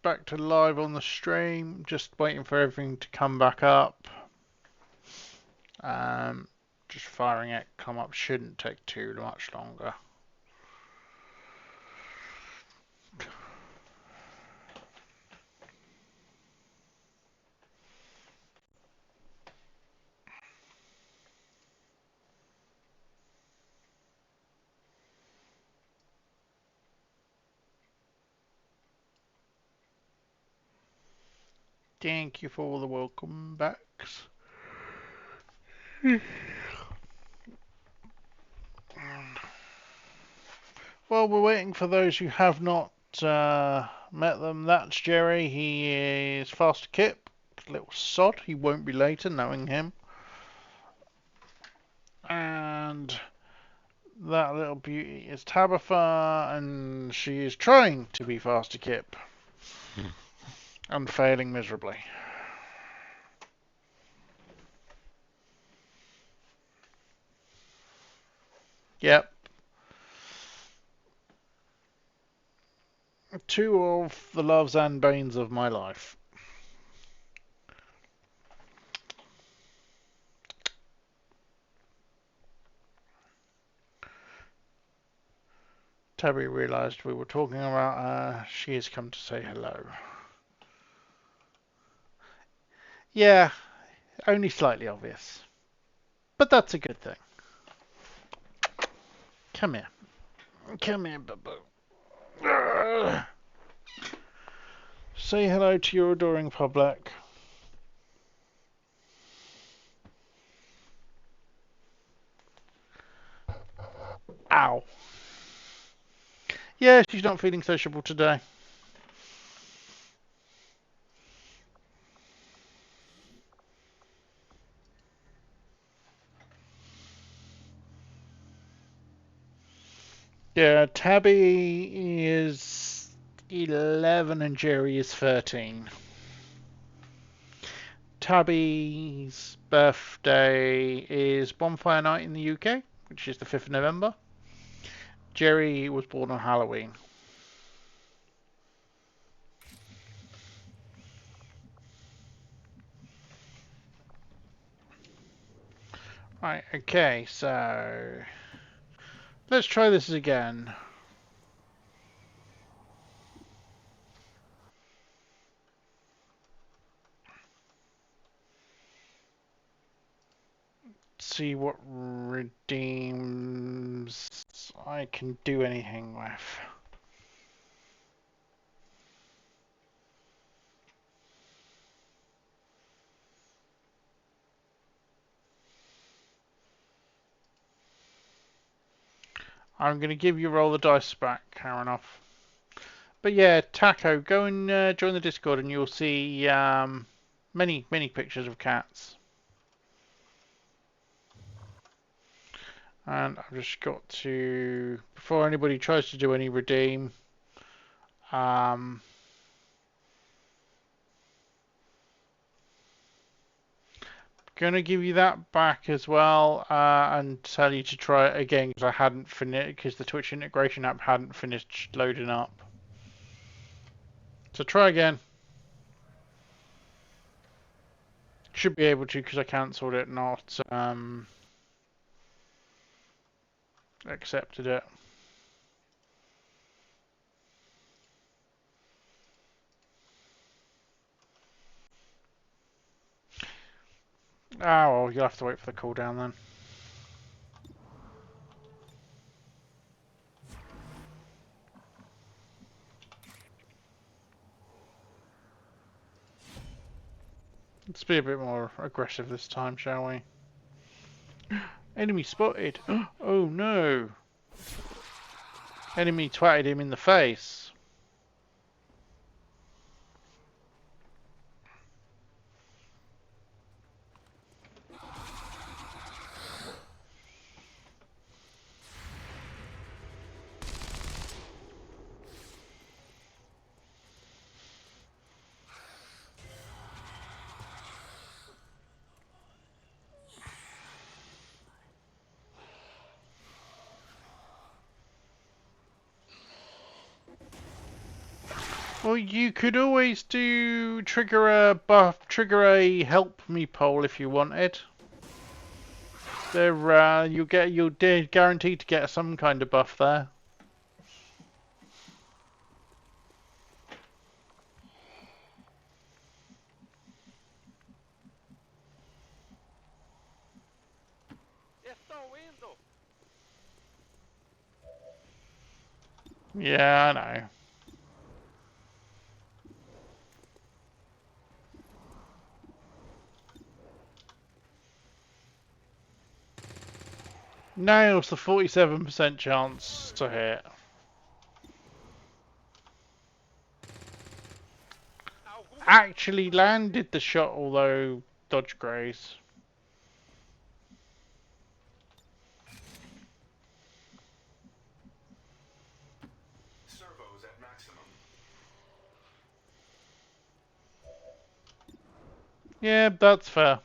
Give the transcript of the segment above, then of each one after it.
back to live on the stream. Just waiting for everything to come back up. Just firing it. Come up shouldn't take too much longer. Thank you for all the welcome backs. Well, we're waiting for those who have not met them. That's Jerry. He is fast kip. Little sod. He won't be later, knowing him. And that little beauty is Tabitha, and she is trying to be faster kip. And failing miserably. Yep. Two of the loves and banes of my life. Tabby realised we were talking about her. She has come to say hello. Yeah, only slightly obvious. But that's a good thing. Come here. Come here, boo-boo. Say hello to your adoring public. Ow. Yeah, she's not feeling sociable today. Yeah, Tabby is 11 and Jerry is 13. Tabby's birthday is Bonfire Night in the UK, which is the 5th of November. Jerry was born on Halloween. Right, okay, so let's try this again. See what redeems I can do anything with. I'm going to give you roll the dice back, Karenov. But yeah, Taco, go and join the Discord and you'll see many pictures of cats. And I've just got to, before anybody tries to do any redeem, gonna give you that back as well, and tell you to try it again because I hadn't finished, because the Twitch integration app hadn't finished loading up. So try again. Should be able to because I cancelled it, not accepted it. Oh, well, you'll have to wait for the cooldown then. Let's be a bit more aggressive this time, shall we? Enemy spotted. Oh no. Enemy twatted him in the face. Well, you could always do trigger a help me poll if you wanted. There, you're guaranteed to get some kind of buff there. Yeah, I know. Nails the 47% chance to hit. Actually landed the shot, although dodge graze. Servos at maximum. Yeah, that's fair.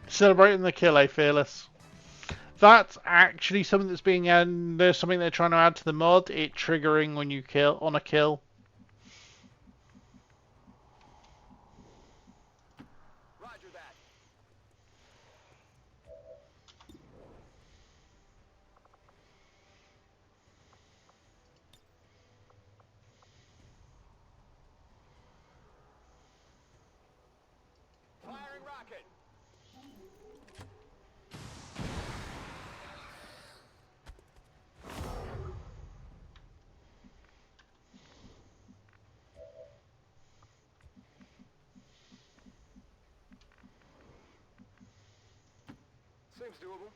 Celebrating the kill, eh, Fearless? That's actually something that's being added. There's something they're trying to add to the mod. It triggering when you kill on a kill. Roger that. Firing rocket. Seems doable.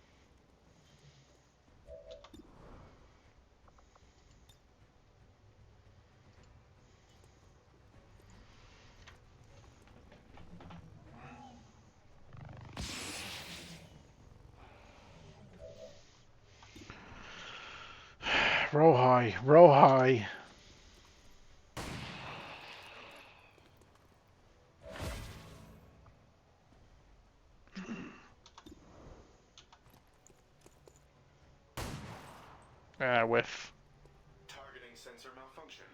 Roll high, roll high. Whiff. Targeting sensor malfunction.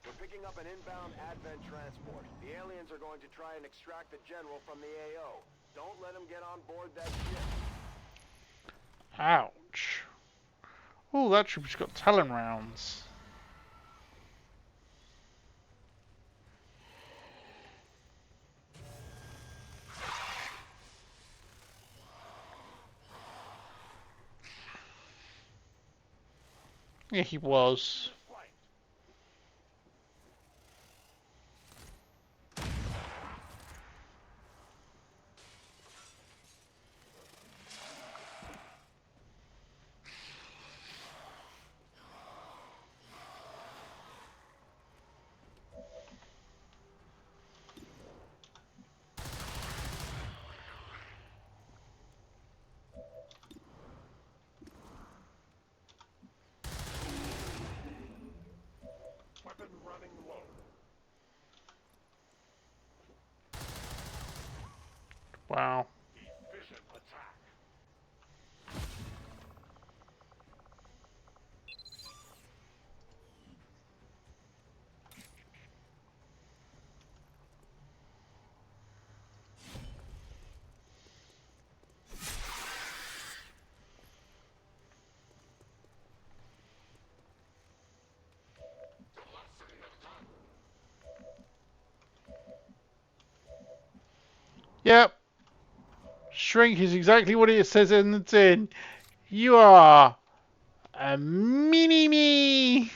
We're picking up an inbound advent transport. The aliens are going to try and extract the general from the AO. Don't let them get on board that ship. Ouch. Oh, that troop's got Talon rounds. Yeah, he was. Weapon running low. Wow. Efficient attack. Yep. Shrink is exactly what it says in the tin. You are a mini-me.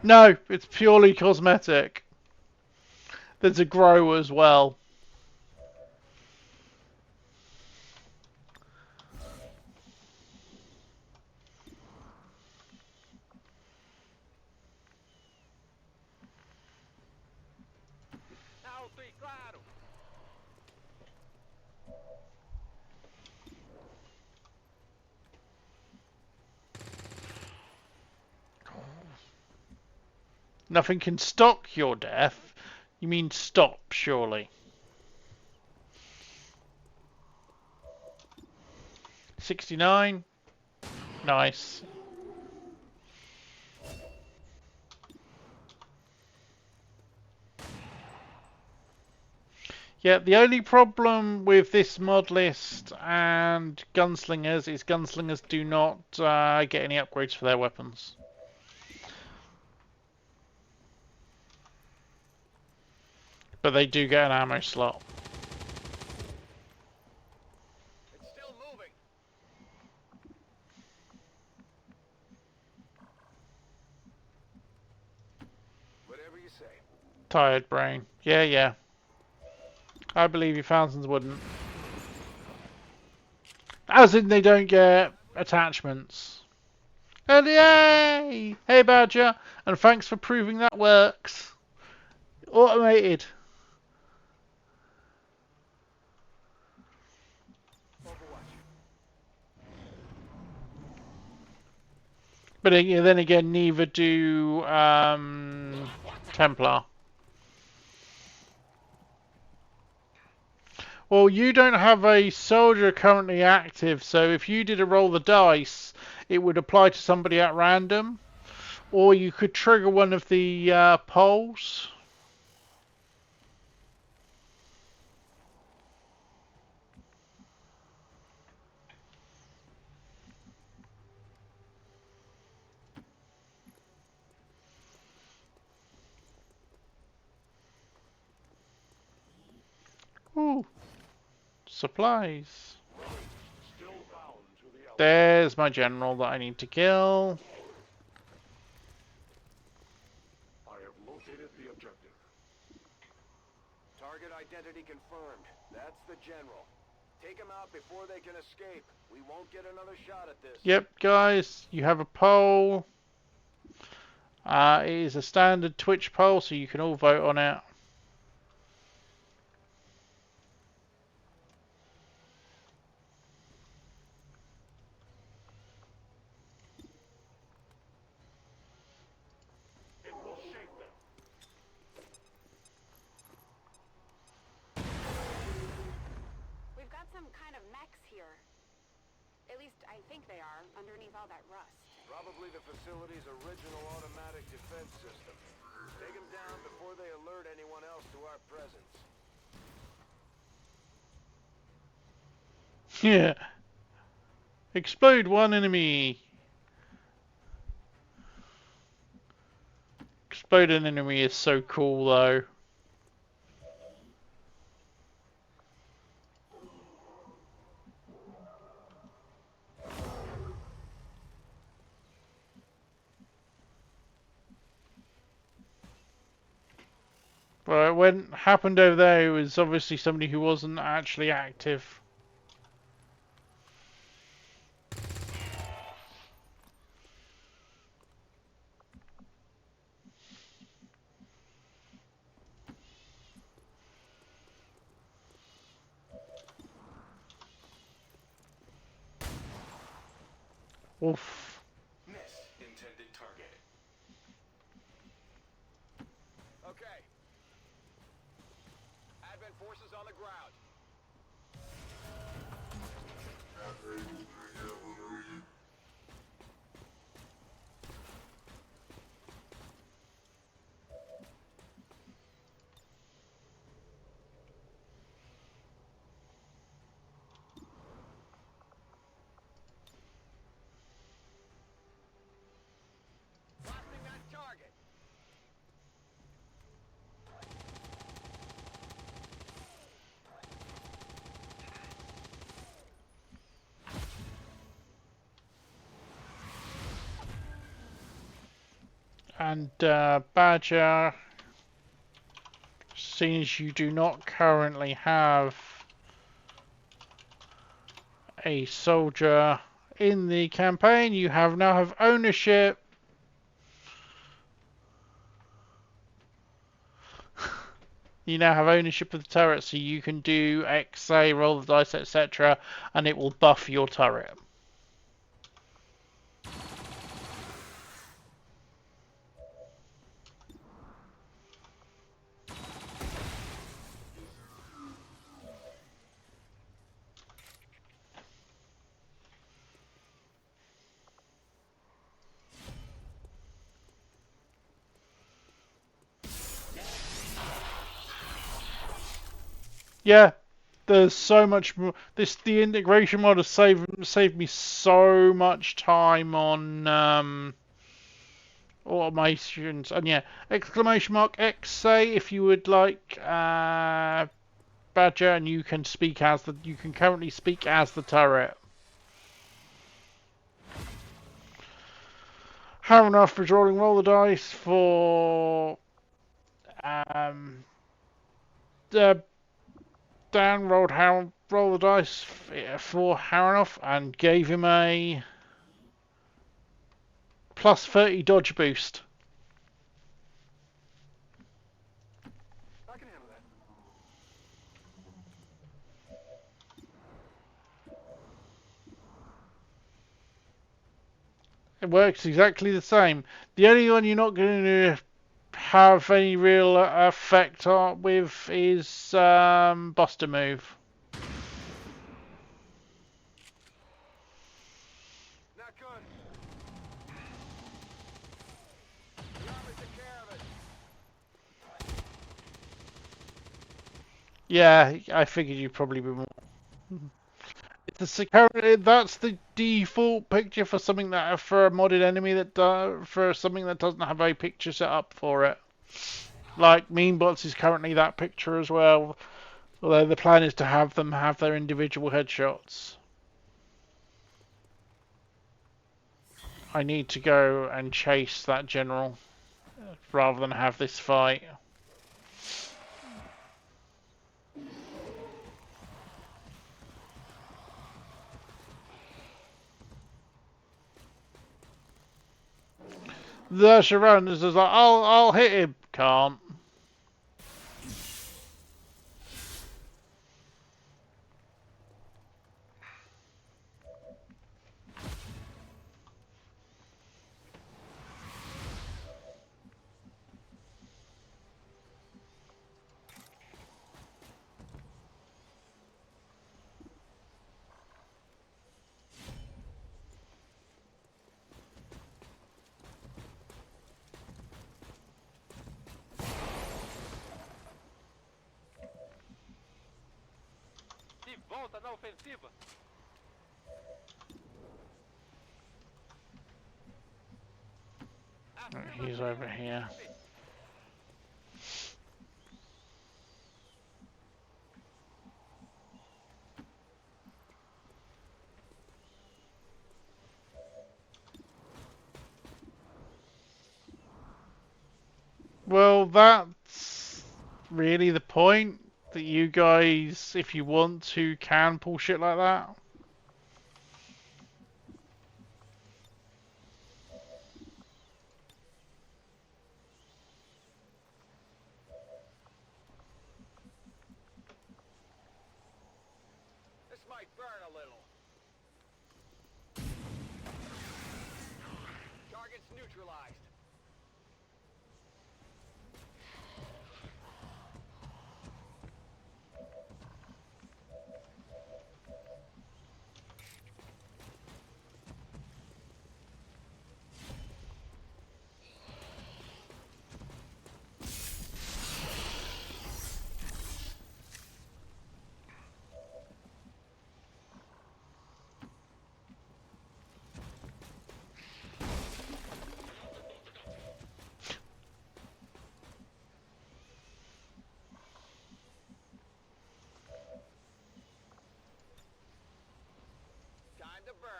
No, it's purely cosmetic. There's a grow as well. Alto e claro. Nothing can stop your death. You mean stop, surely. 69. Nice. Yeah, the only problem with this mod list and gunslingers is gunslingers do not get any upgrades for their weapons. But they do get an ammo slot. It's still moving. Whatever you say. Tired brain. Yeah, yeah. I believe you thousands wouldn't. As in they don't get attachments. And yay! Hey Badger! And thanks for proving that works. Automated. But then again, neither do Templar. Well, you don't have a soldier currently active, so if you did a roll the dice, it would apply to somebody at random. Or you could trigger one of the polls. Ooh. Supplies. There's my general that I need to kill. I have located the objective. Target identity confirmed. That's the general. Take him out before they can escape. We won't get another shot at this. Yep, guys, you have a poll. It is a standard Twitch poll, so you can all vote on it. It will shape them. We've got some kind of mechs here. At least I think they are, underneath all that rust. Probably the facility's original automatic defense system. Take them down before they alert anyone else to our presence. Yeah. Explode one enemy. Explode an enemy is so cool, though. But what happened over there was obviously somebody who wasn't actually active. Oof. Miss intended target. Okay. Advent forces on the ground. Blasting that target. And Badger, seeing as you do not currently have a soldier in the campaign, you now have ownership. You now have ownership of the turret, so you can do XA, roll the dice, etc., and it will buff your turret. Yeah, there's so much more. The integration mod has saved me so much time on automations. And yeah, exclamation mark X say if you would like Badger, and you can speak as the. You can currently speak as the turret. How enough for drawing roll the dice for um the Dan roll the dice for Haranoff and gave him a plus 30 dodge boost. I can handle that. It works exactly the same. The only one you're not going to have any real effect with is Buster Move. Not good. The army took care of it. Yeah, I figured you'd probably be more. That's the default picture for something that for a modded enemy for something that doesn't have a picture set up for it. Like Meanbots is currently that picture as well. Although the plan is to have them have their individual headshots. I need to go and chase that general rather than have this fight. The Sharon is just like, I'll hit him. Can't. De volta na ofensiva. He's over here. Well, that's really the point. That you guys, if you want to, can pull shit like that. This might burn a little. Target's neutralized. Time to burn.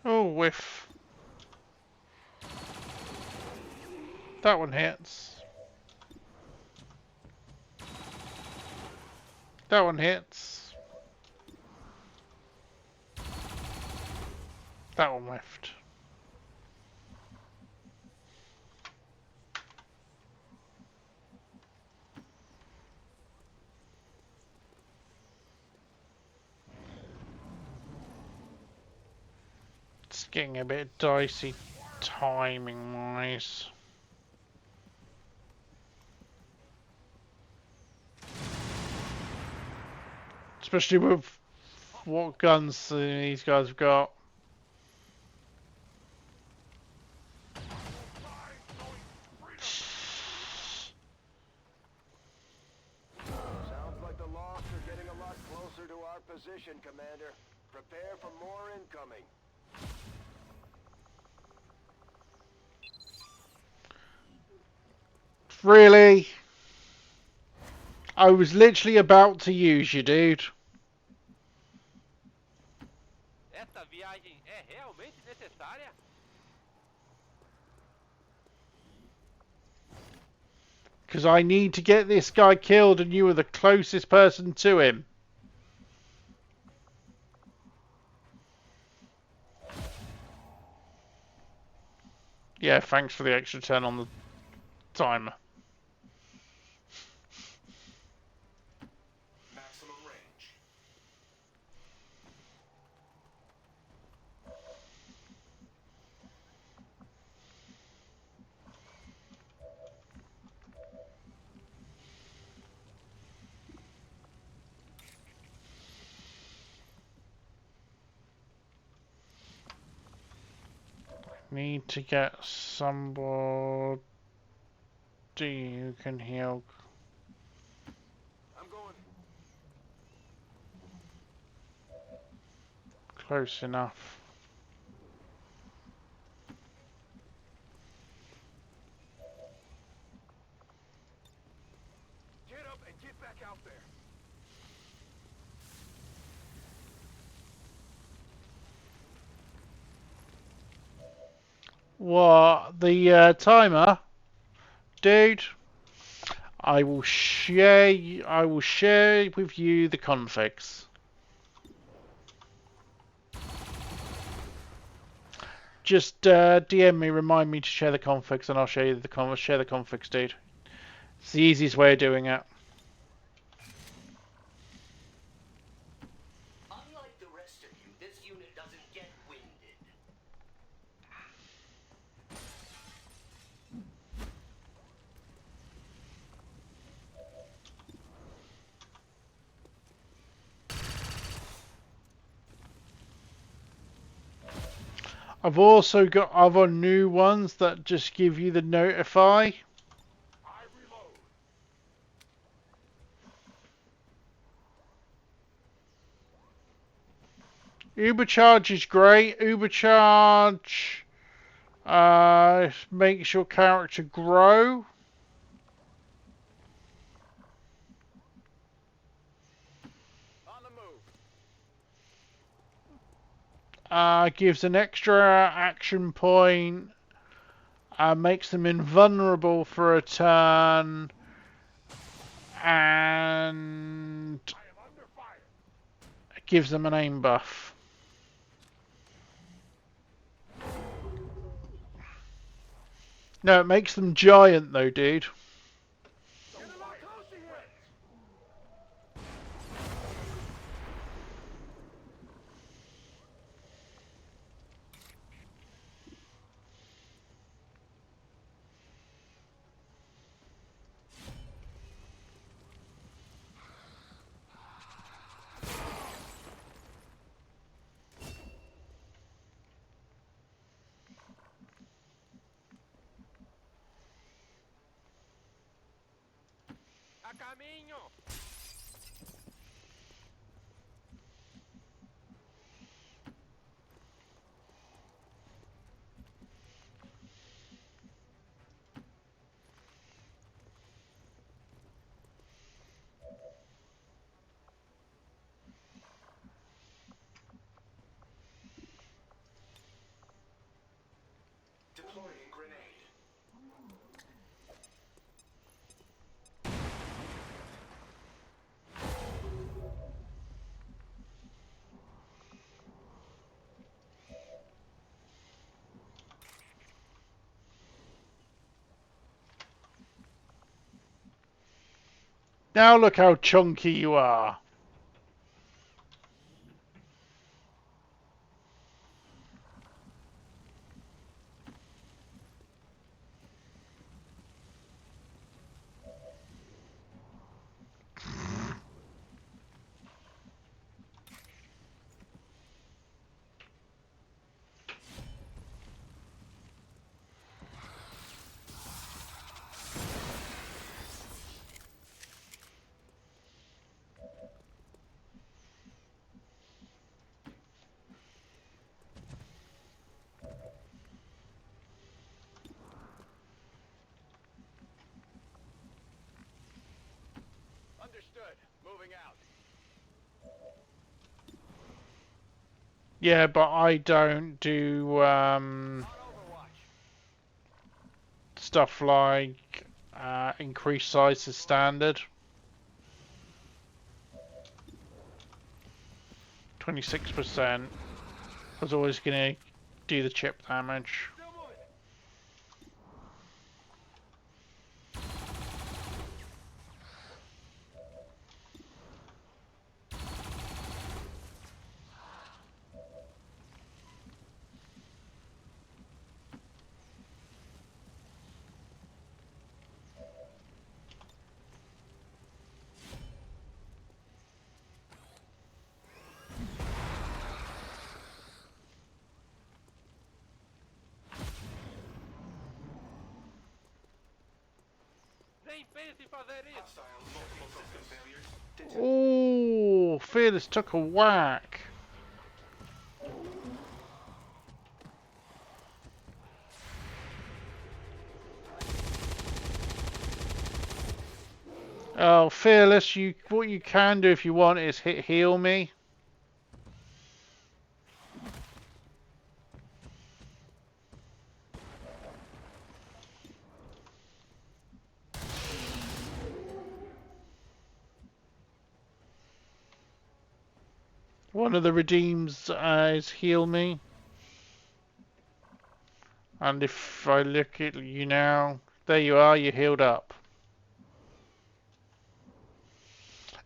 Oh, whiff. That one hits. That one hits. That one whiffed. getting a bit dicey timing wise. Especially with what guns these guys have got. Sounds like the Lost are getting a lot closer to our position, Commander. Prepare for more incoming. Really? I was literally about to use you, dude. Essa viagem é realmente necessária? Because I need to get this guy killed and you were the closest person to him. Yeah, thanks for the extra 10 on the timer. Maximum range. Need to get somebody who can heal. I'm going. Close enough. Get up and get back out there. What? The timer? Dude, I will share with you the configs. Just DM me, remind me to share the configs, and I'll show you the share the configs, dude. It's the easiest way of doing it. Unlike the rest of you, this unit doesn't get winded. I've also got other new ones that just give you the notify. I reload. Ubercharge is great. Ubercharge makes your character grow. On the move. Gives an extra action point. Makes them invulnerable for a turn. And I am under fire. gives them an aim buff. No, it makes them giant though, dude. Get him up close to him. A caminho! Deploying grenade. Now look how chunky you are. Yeah, but I don't do On Overwatch. stuff like increased size to standard. 26% was always going to do the chip damage. Still moving. Nem pense em fazer isso. Oh, Fearless took a whack. Oh, Fearless, what you can do if you want is heal me. One of the redeems is heal me. And if I look at you now, there you are, you're healed up.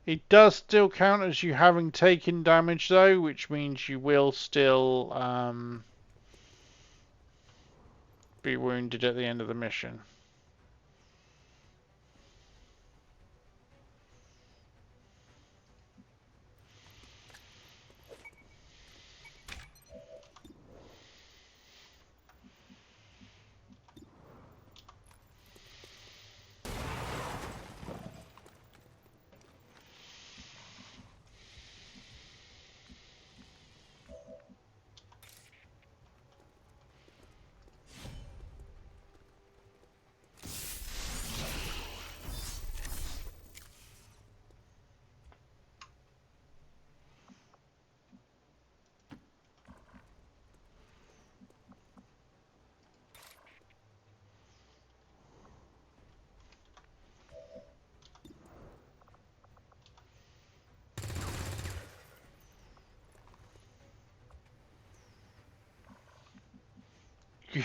It does still count as you having taken damage though, which means you will still be wounded at the end of the mission.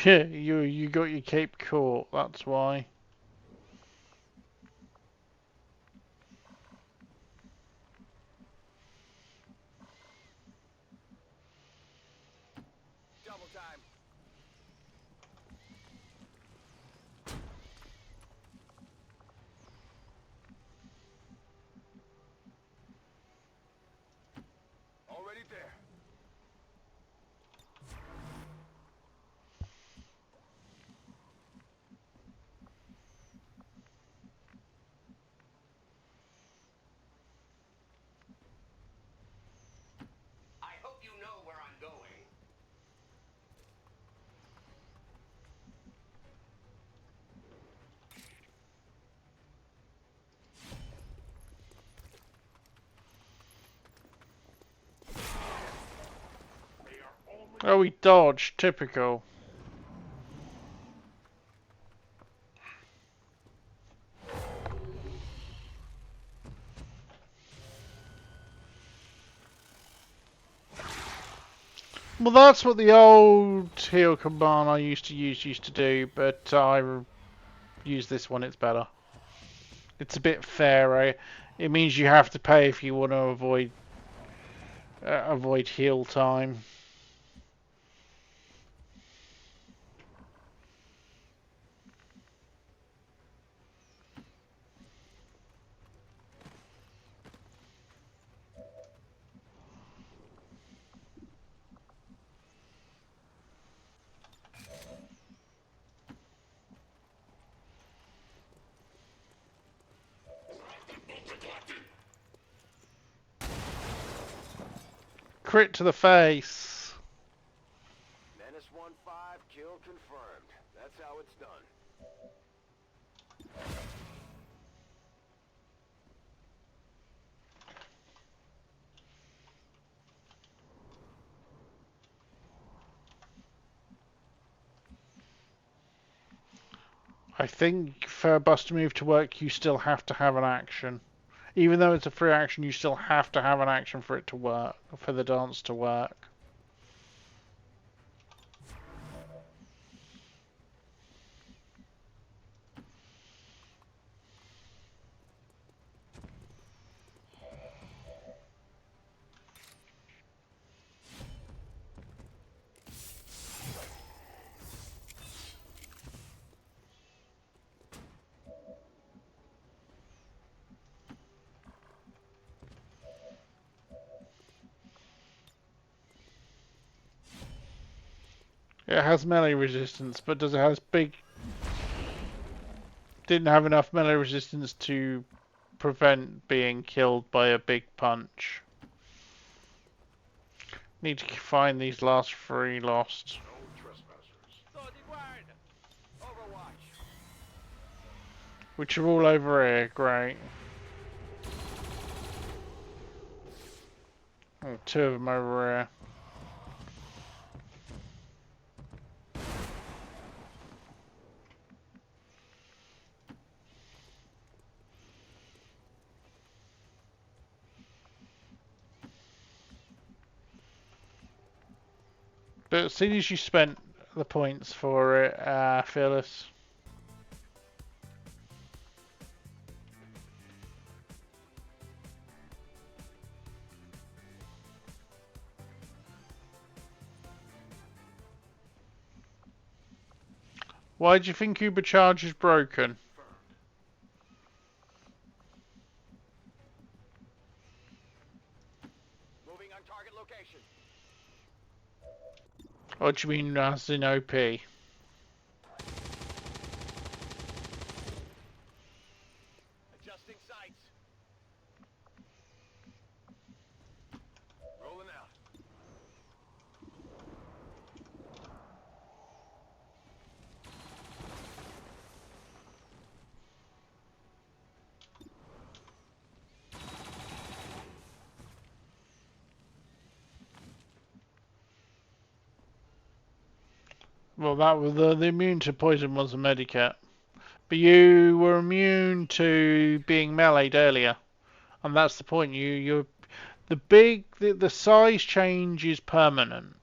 Yeah, you got your cape caught, that's why. Double time. Already there. I hope you know where I'm going. Oh, he dodged, typical. Well, that's what the old heal command I used to do, but I use this one, it's better. It's a bit fairer. It means you have to pay if you want to avoid heal time. Crit to the face. Menace 1-5, kill confirmed. That's how it's done. I think for a bus to move to work, you still have to have an action. Even though it's a free action, you still have to have an action for it to work, for the dance to work. It has melee resistance, but does it have big... Didn't have enough melee resistance to prevent being killed by a big punch. Need to find these last 3 lost. No trespassers. Tô de guarda. Overwatch. Which are all over here, great. Oh, 2 of them over here. But as soon as you spent the points for it, Fearless. Why do you think Uber Charge is broken? Moving on target location. Or do you mean as in OP? Adjusting sights. Rolling out. Well, that was the immune to poison was a medikit. But you were immune to being meleeed earlier. And that's the point. The size change is permanent.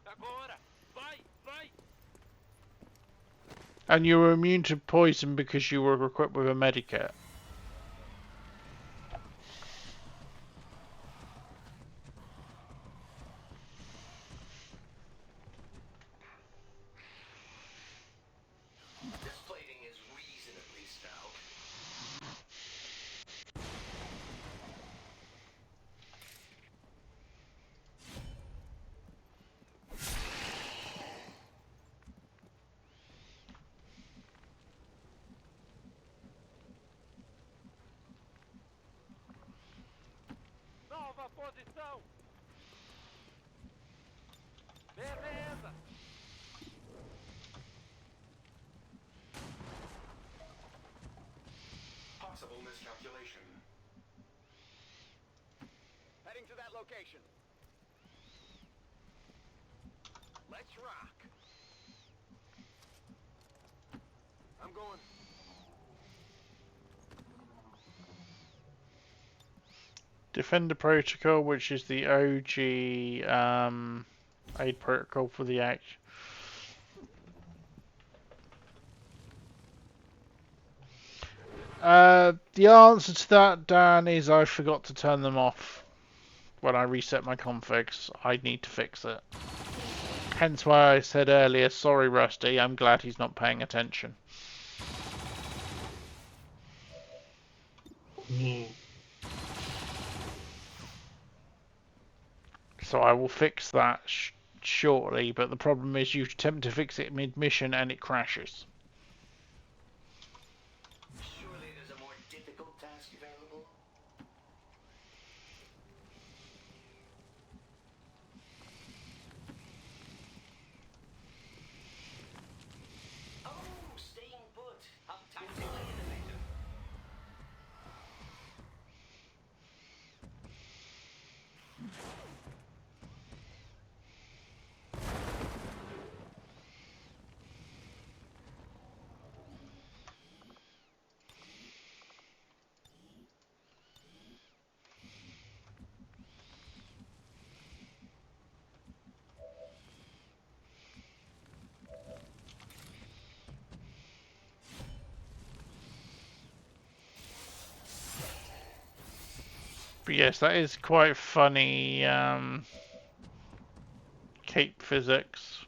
Agora. Vai, vai. And you were immune to poison because you were equipped with a medikit. This plating is reasonably stout. Nova posição. Beleza. Possible miscalculation. Heading to that location. Let's rock. I'm going. Defender Protocol, which is the OG aid protocol for the act. The answer to that, Dan, is I forgot to turn them off when I reset my configs. I need to fix it. Hence why I said earlier, sorry Rusty, I'm glad he's not paying attention. So I will fix that shortly, but the problem is you attempt to fix it mid-mission and it crashes. Surely there's a more difficult task available? Oh, staying put. How tactically innovative. But yes, that is quite funny. Cape physics.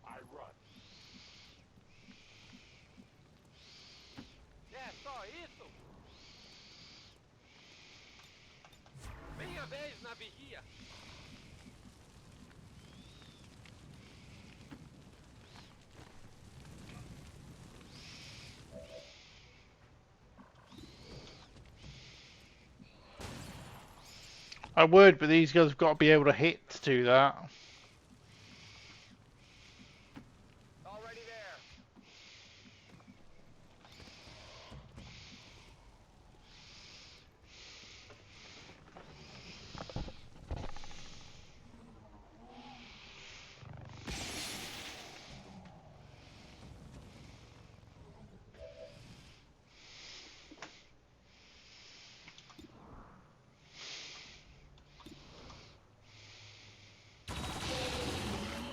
I run. É só isso? Minha vez na vigia. I would, but these guys have got to be able to hit to do that. Already there.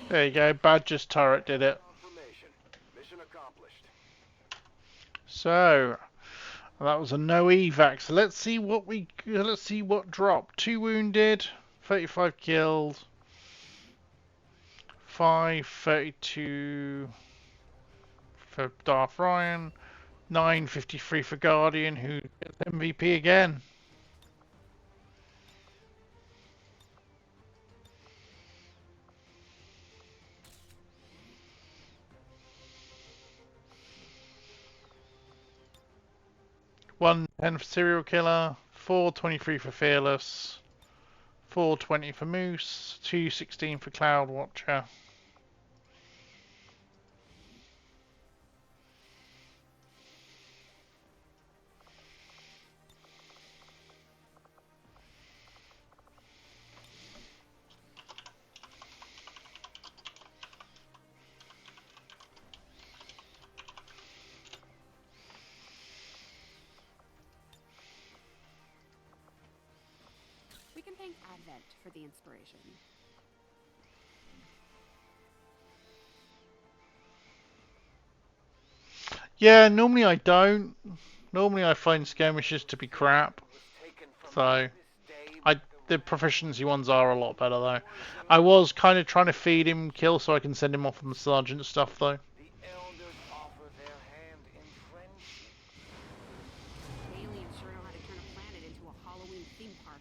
There you go, Badger's turret did it. Confirmation. Mission accomplished. So that was a no evac. So let's see what dropped. 2 wounded, 35 killed, 532 for Darth Ryan, 953 for Guardian, who gets MVP again. $110 for Serial Killer, 423 for Fearless, 420 for Moose, 216 for Cloud Watcher. We can thank Advent for the inspiration. Yeah, normally I don't. Normally I find skirmishes to be crap. So the proficiency ones are a lot better though. I was kind of trying to feed him kill so I can send him off on the sergeant stuff though. The elders offer their hand in friendship. Aliens sure know how to turn a planet into a Halloween theme park.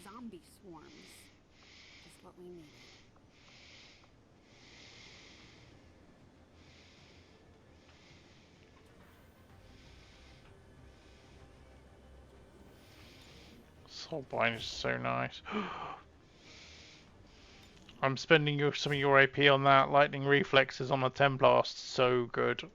Zombie swarms. Just what we needed. Soulbind is so nice. I'm spending some of your AP on that. Lightning reflexes on the Templast, so good.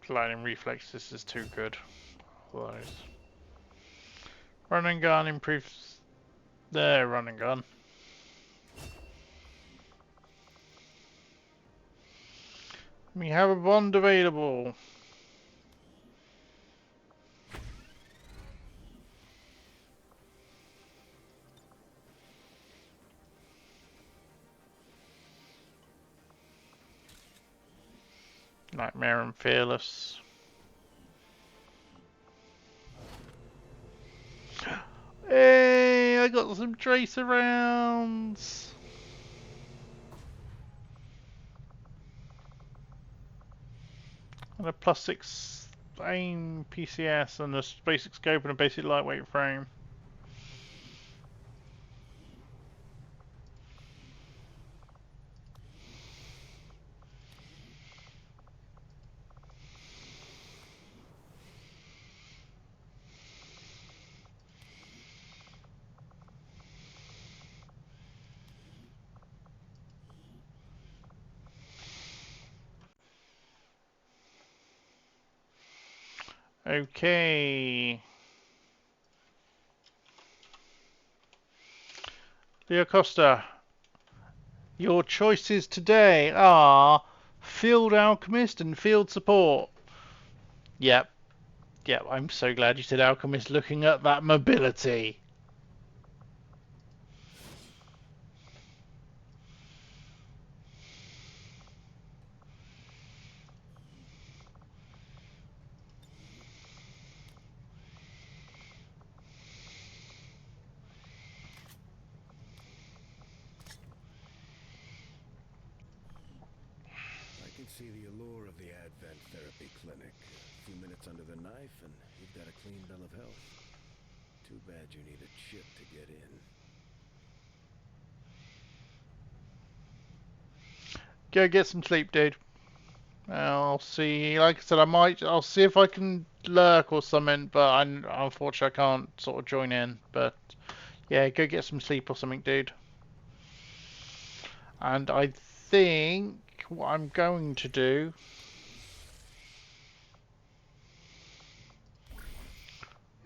Lightning reflexes is too good. All those. Run and gun improves their run and gun. We have a bond available. Nightmare and Fearless. Hey, I got some tracer rounds. And a +6 aim PCS and a basic scope and a basic lightweight frame. Okay. Leo Costa, your choices today are Field Alchemist and Field Support. Yep. Yep, I'm so glad you said Alchemist looking at that mobility. I can see the allure of the Advent Therapy Clinic. A few minutes under the knife and you've got a clean bill of health. Too bad you need a chip to get in. Go get some sleep, dude. I'll see. Like I said, I'll see if I can lurk or something, but unfortunately I can't sort of join in. But yeah, go get some sleep or something, dude. And I think what I'm going to do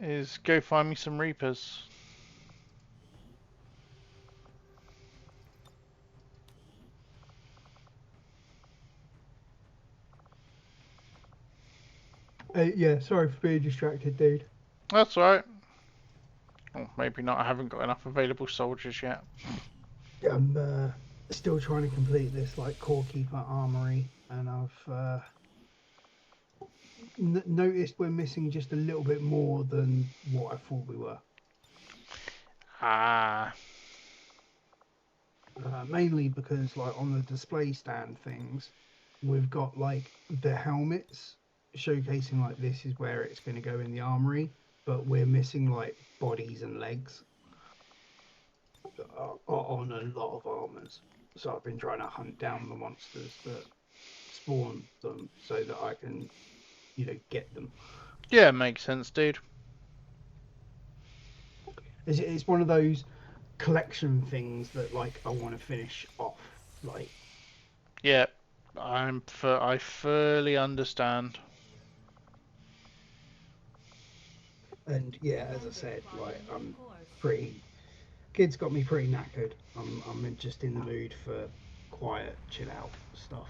is go find me some Reapers. Yeah, sorry for being distracted, dude. That's right. Or maybe not. I haven't got enough available soldiers yet. I'm still trying to complete this like core keeper armory, and I've noticed we're missing just a little bit more than what I thought we were. Ah. Mainly because like on the display stand things, we've got like the helmets showcasing like this is where it's going to go in the armory, but we're missing like bodies and legs on a lot of armors. So I've been trying to hunt down the monsters that spawn them so that I can, get them. Yeah, makes sense, dude. It's one of those collection things that like I want to finish off. Like, Yeah, I fully understand. and yeah, as I said, like I'm pretty. Kids got me pretty knackered. I'm just in the mood for quiet, chill out stuff.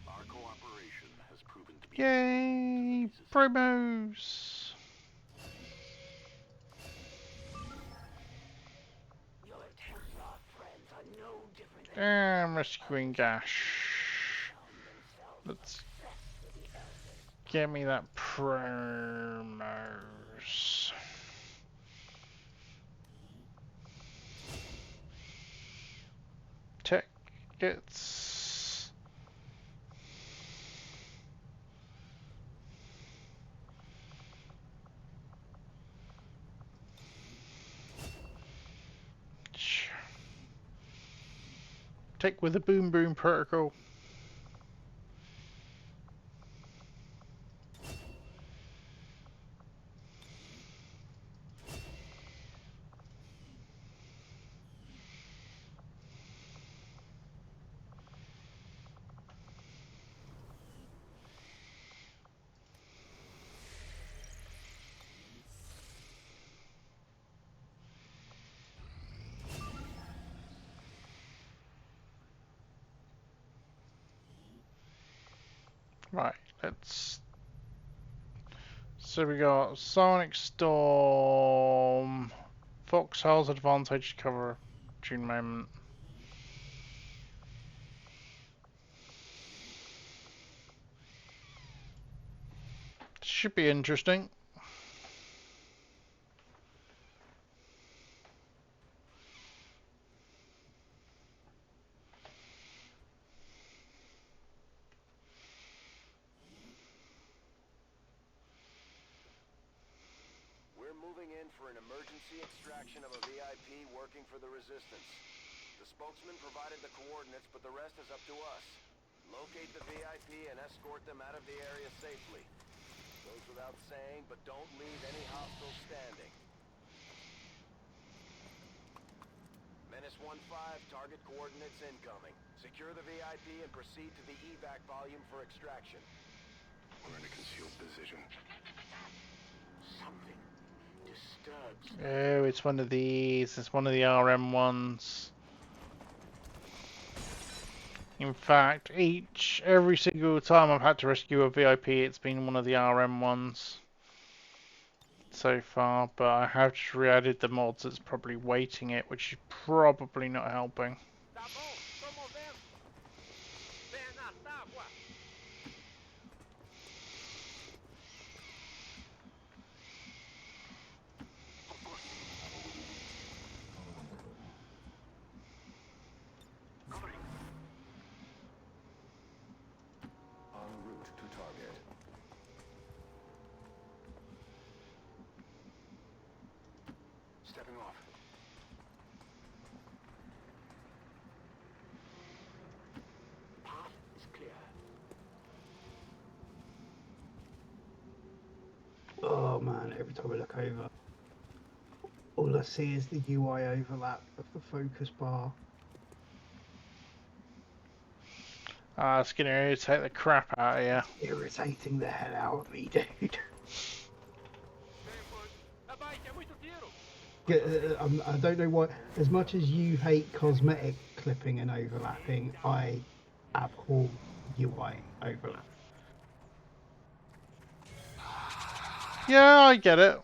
Our cooperation has proven to be Yay, promos! Your Templar friends are no different than And rescuing Gash. Let's get me that promos. Tickets. Tick with the boom boom protocol. Right, let's. So we got Sonic Storm, Foxhole's advantage cover, June moment. Should be interesting. We're moving in for an emergency extraction of a VIP working for the Resistance. The spokesman provided the coordinates, but the rest is up to us. Locate the VIP and escort them out of the area safely. Goes without saying, but don't leave any hostiles standing. Menace 1-5, target coordinates incoming. Secure the VIP and proceed to the evac volume for extraction. We're in a concealed position. Something disturbs. Oh, it's one of these. It's one of the RM ones. In fact, every single time I've had to rescue a VIP, it's been one of the RM ones so far. But I have just re-added the mods that's probably weighting it, which is probably not helping. Tá bom, tô movendo. Pé na tábua. En route to target. Stepping off. Path is clear. Oh man, every time I look over, all I see is the UI overlap of the focus bar. It's gonna irritate the crap out of you. Irritating the hell out of me, dude. Tempos. Abaixo, é muito tiro. I don't know why. As much as you hate cosmetic clipping and overlapping, I abhor UI overlap. Yeah, I get it.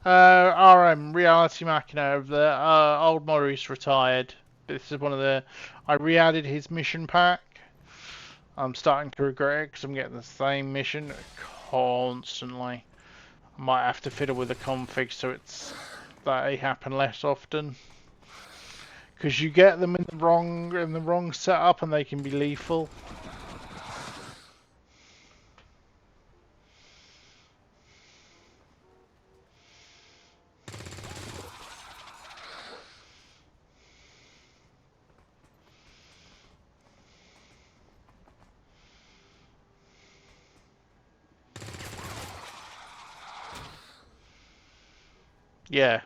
RM, Reality Machina over there. Old Maurice retired. This is one of the... I re-added his mission pack. I'm starting to regret it because I'm getting the same mission constantly. I might have to fiddle with the config so it's that they happen less often. Because you get them in the wrong setup and they can be lethal. Yeah.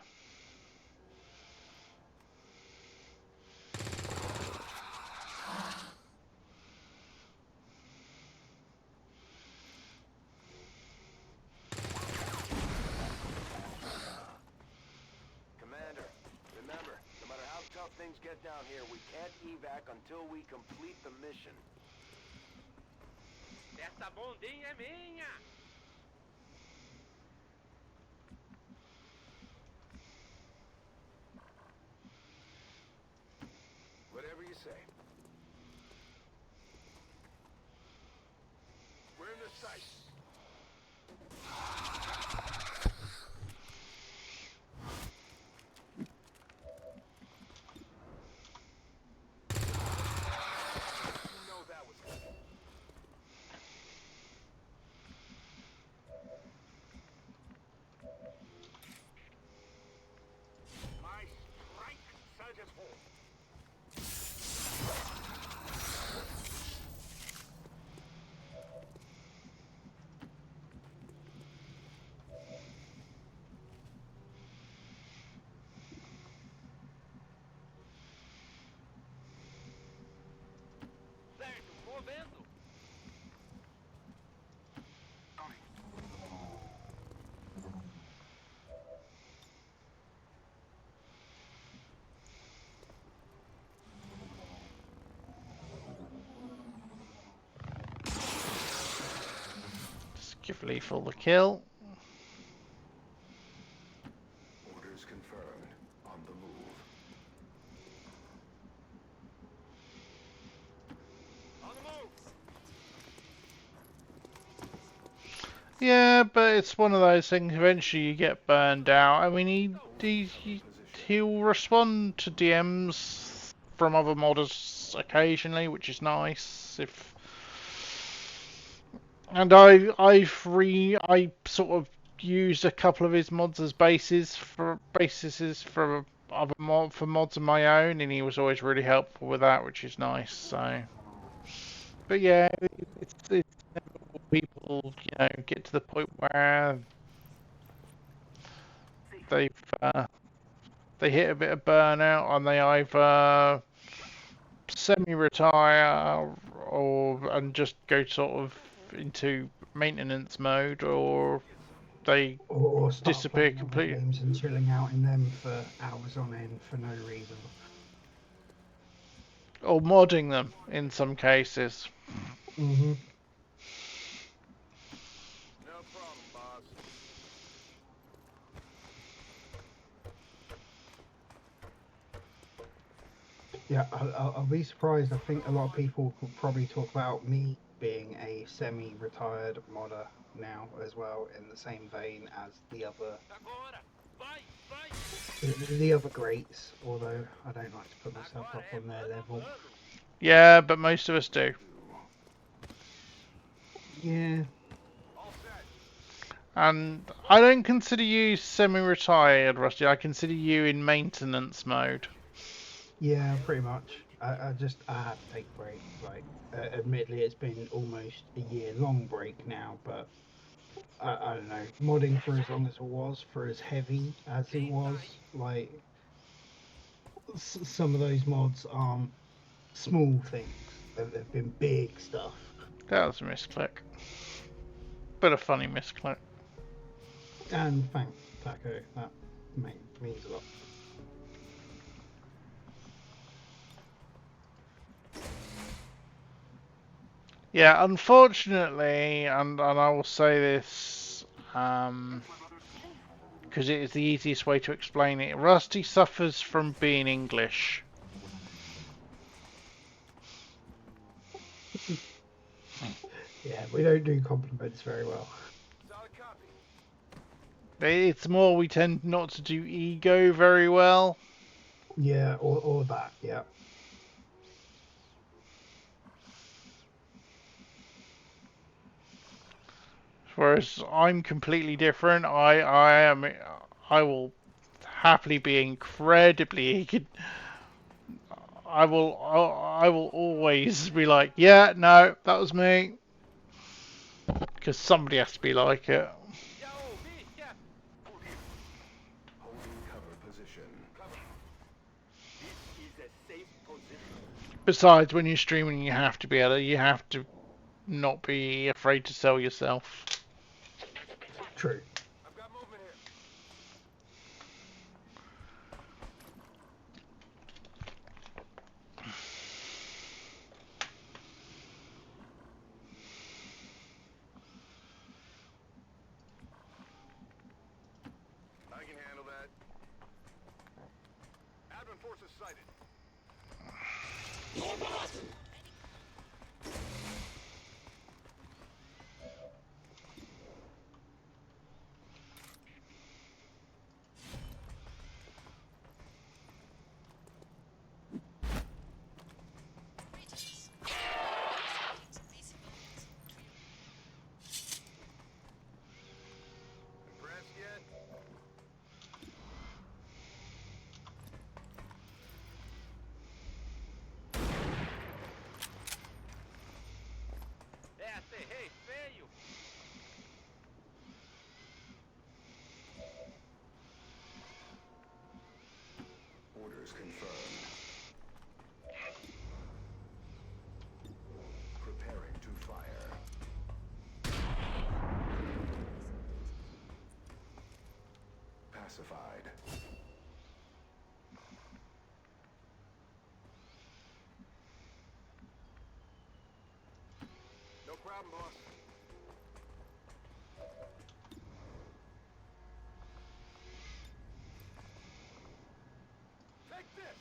Commander, remember, no matter how tough things get down here, we can't evac until we complete the mission. Essa bondinha é minha. Whatever you say. We're in the sight. You know that was coming. My strike surges home. Certo, movendo. Just give lethal the kill. Orders confirmed. On the move. On the move. Yeah, but it's one of those things. Eventually, you get burned out. I mean, he'll respond to DMs from other modders occasionally, which is nice. I sort of used a couple of his mods as bases for mods of my own, and he was always really helpful with that, which is nice. So, but yeah, it's inevitable people, get to the point where they've they hit a bit of burnout and they either semi-retire and just go sort of into maintenance mode, or they Or start disappear playing other completely. games and chilling out in them for hours on end for no reason. or modding them in some cases. Hmm. No problem, boss. Yeah, I'll be surprised. I think a lot of people will probably talk about me being a semi-retired modder now as well, in the same vein as Agora! Vai! Vai! the other greats. Although I don't like to put myself Agora up é on their mano a level. mano! Yeah, but most of us do. Yeah, All set. And I don't consider you semi-retired, Rusty. I consider you in maintenance mode. yeah, pretty much. I had to take a break. Like, admittedly, it's been almost a year-long break now, but I don't know. Modding for as long as it was, for as heavy as it was, like some of those mods aren't small things. They've been big stuff. That was a misclick. But a funny misclick. And thanks, Taco. That means a lot. Yeah, unfortunately, and I will say this, because it is the easiest way to explain it, Rusty suffers from being English. Yeah, we don't do compliments very well. Solid copy. It's more we tend not to do ego very well. Yeah, or that. Yeah. Whereas I'm completely different. I will happily be incredibly ego. I will always be like, yeah, no, that was me, because somebody has to be like it. Já ouvi, Cap! Holding cover position. Cover. This is a safe position. Besides, when you're streaming, you have to not be afraid to sell yourself. True. I've got movement here. I can handle that. Advent forces sighted. Impressed yet? Aterrei feio! Orders confirmed. Preparing to fire. Pacified. No problem, boss. Take this!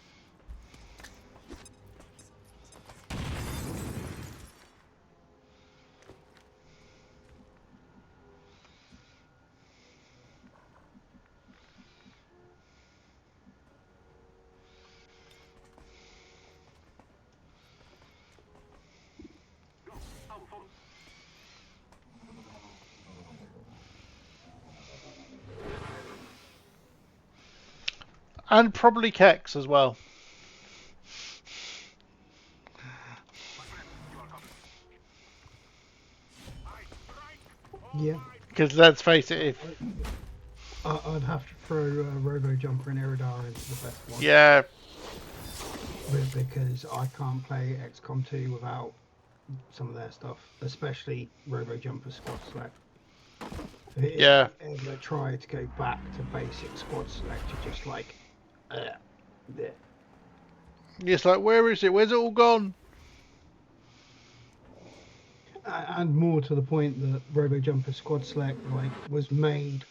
And probably Kex as well. Yeah. Because let's face it, if I'd have to throw Robo Jumper and Iridar into the best one. yeah, Because I can't play XCOM2 without some of their stuff, especially Robo Jumper Squad Select. If Yeah. you ever try to go back to basic Squad Select, you're just like, yeah. It's like, where is it? Where's it all gone? And more to the point that RoboJumper Squad Select was made,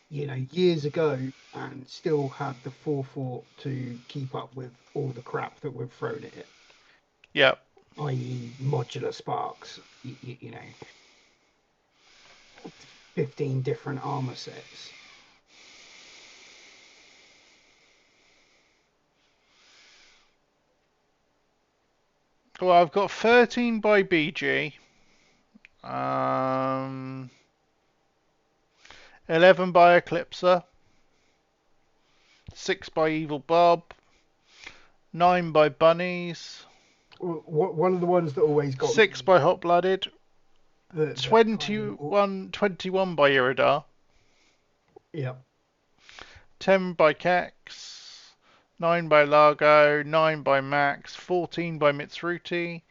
years ago, and still had the forethought to keep up with all the crap that we've thrown at it, Yep. i.e., modular sparks. 15 different armor sets. Well, I've got 13 by BG. 11 by Eclipser. 6 by Evil Bob. 9 by Bunnies. One of the ones that always got 6 by Hot Blooded. that 21 by Iridar. Yeah. 10 by Kex. 9 by Largo. 9 by Max. 14 by Mitsuruti.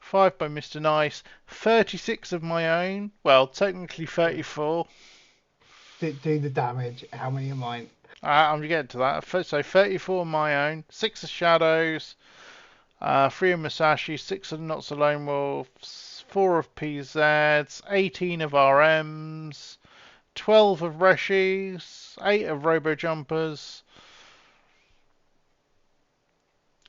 5 by Mr. Nice. 36 of my own. Well, technically 34. Do the damage. How many of mine? I'm going to get to that. So 34 of my own. 6 of Shadows. 3 of Musashi. 6 of Not So Lone Wolves. 4 of PZs. 18 of RMs. 12 of Reshis. 8 of Robo Jumpers.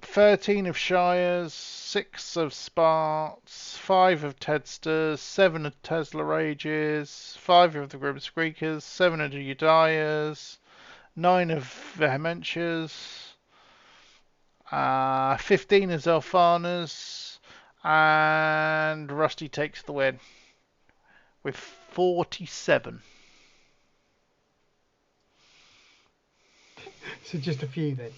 13 of Shires, 6 of Sparts, 5 of Tedsters, 7 of Tesla Rages, 5 of the Grim Squeakers, 7 of the Udias, 9 of Vehementias, 15 of Zelfanas, and Rusty takes the win with 47. So just a few then.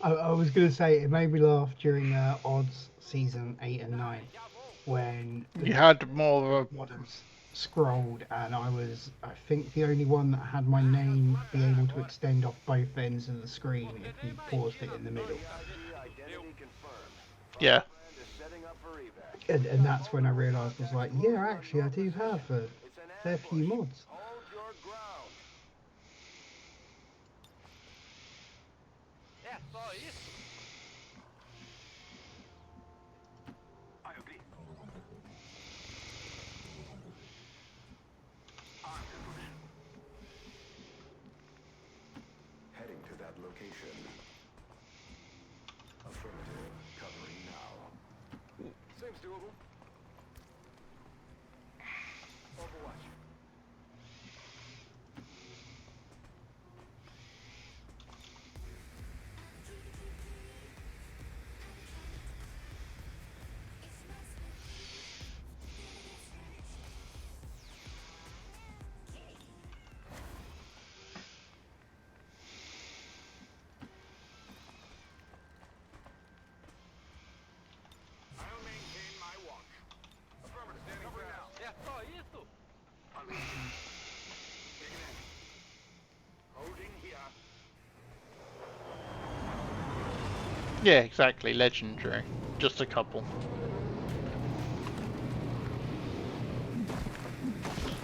I was going to say it made me laugh during Odds season 8 and 9 when You had more of a... modders scrolled, and I think, the only one that had my name be able to extend off both ends of the screen if you paused it in the middle. Yeah. And that's when I realised, was like, yeah, actually, I do have a fair few mods. Heading to that location. Affirmative. Covering now. Seems doable. Overwatch. I'll maintain my watch. Affirmative. Standing covering now. É só isso? Unleashing. Digging in. Holding here. Yeah, exactly. Legendary. Just a couple.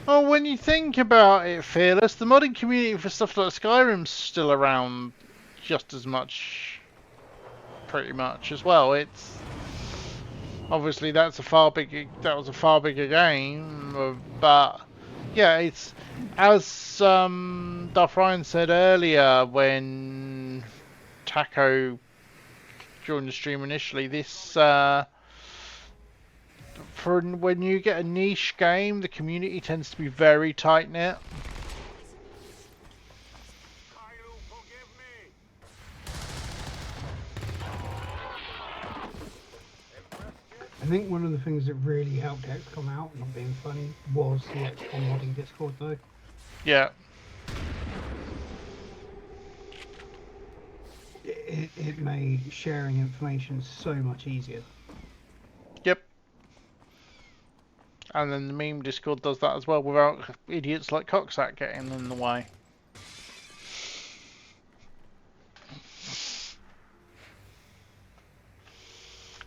Oh, when you think about it, Fearless, the modding community for stuff like Skyrim's still around just as much, pretty much as well. It's obviously that was a far bigger game, but yeah, it's as Duff Ryan said earlier when Taco joined the stream initially. This for when you get a niche game, the community tends to be very tight knit. Caillou, forgive me. I think one of the things that really helped XCOM out, not being funny, was the XCOM modding Discord, though. Yeah. It made sharing information so much easier. Yep. And then the meme Discord does that as well without idiots like Coxsack getting in the way.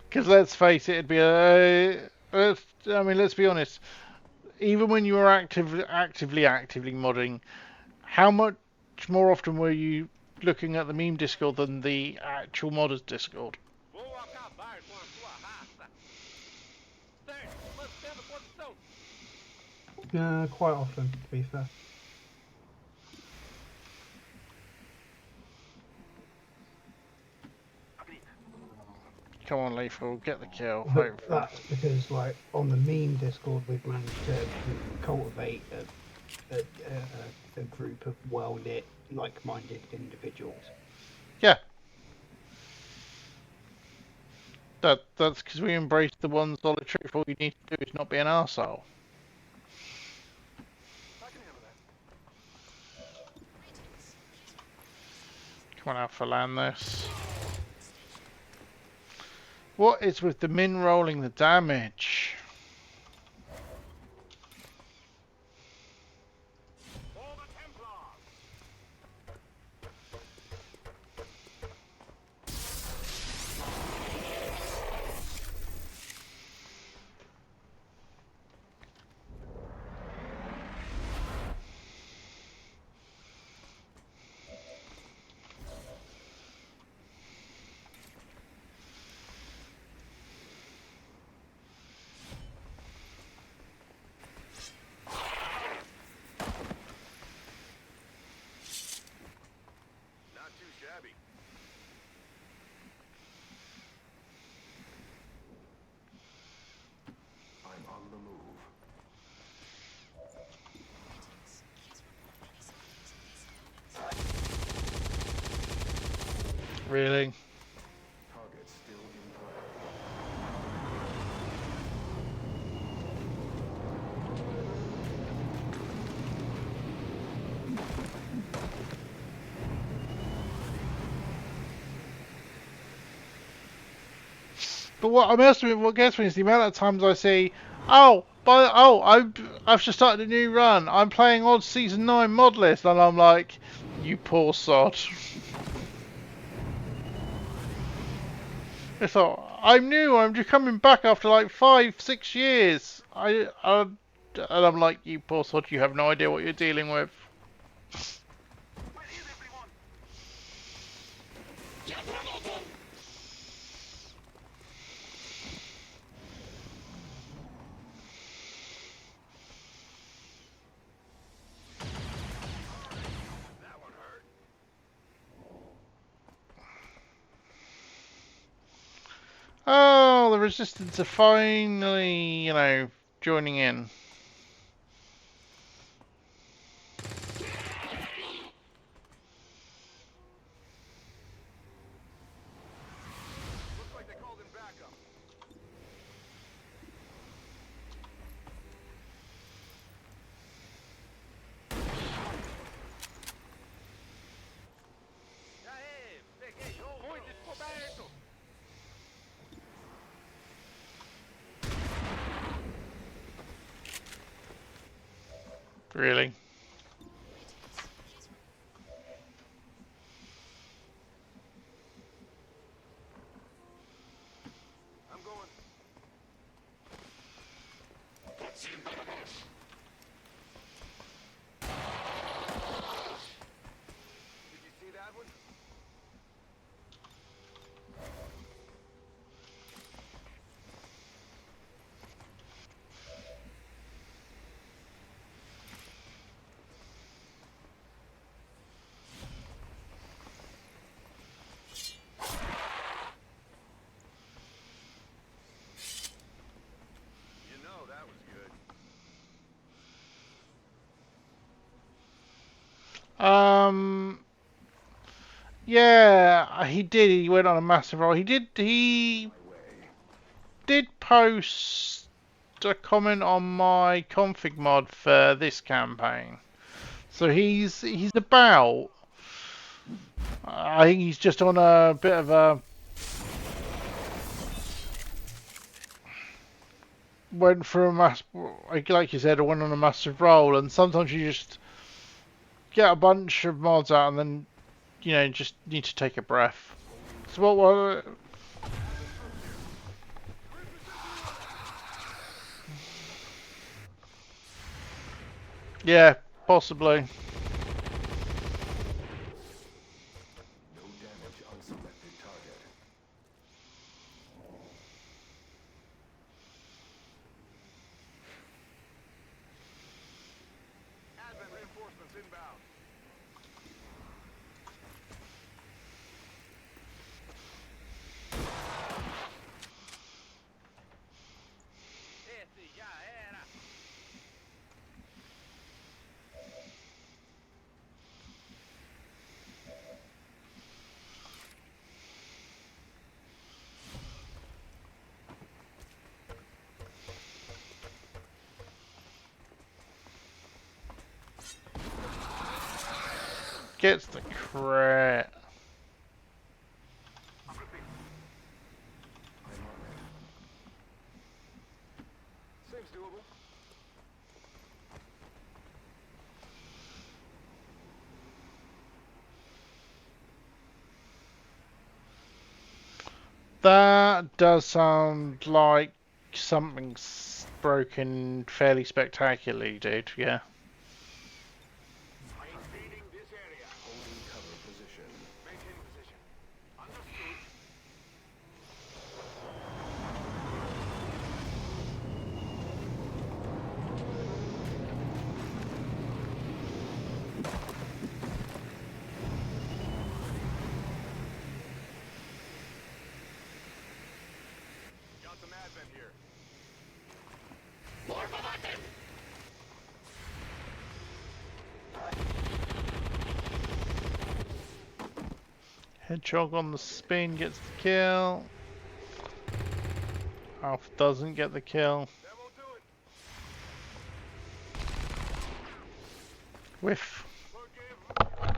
Because let's face it, it'd be let's be honest. Even when you were actively modding, how much more often were you looking at the meme Discord than the actual modders Discord. Vou acabar com a sua raça. Certo, mantendo posição. Quite often, to be fair. Come on, Lethal, get the kill. But Hopefully. that's because, like, on the meme Discord, we've managed to cultivate a group of well-knit, like-minded individuals. Yeah. That's because we embrace the one solid truth. All you need to do is not be an arsehole. I can handle that. Come on, Alpha, land this. What is with the min rolling the damage? For the Templars. Not too shabby. I'm on the move. Really? Target still in play. But what gets me is the amount of times I see, I've just started a new run. I'm playing odd season 9 mod list, and I'm like, you poor sod. I thought, I'm new. I'm just coming back after like 5-6 years. And I'm like, you poor sod. You have no idea what you're dealing with. Where is everyone? That one hurt. Oh, the resistance are finally, joining in. Looks like they called in backup. Aê, peguei. Fui descoberto. Really. I'm going. Did you see that one? You know that was good. Yeah, he did. He went on a massive roll. He did post a comment on my config mod for this campaign. So he's about. I think he's just on a bit of a. Went for a like you said, went on a massive roll, and sometimes you just get a bunch of mods out, and then just need to take a breath. So what? Yeah, possibly. Gets the crit. Seems doable. That does sound like something's broken fairly spectacularly, dude. Yeah. Invading this area. Holding cover position. Maintain position. Understood. Got some advent here. Hedgehog on the spin gets the kill. Alpha doesn't get the kill. That won't do it. Whiff. Forgive.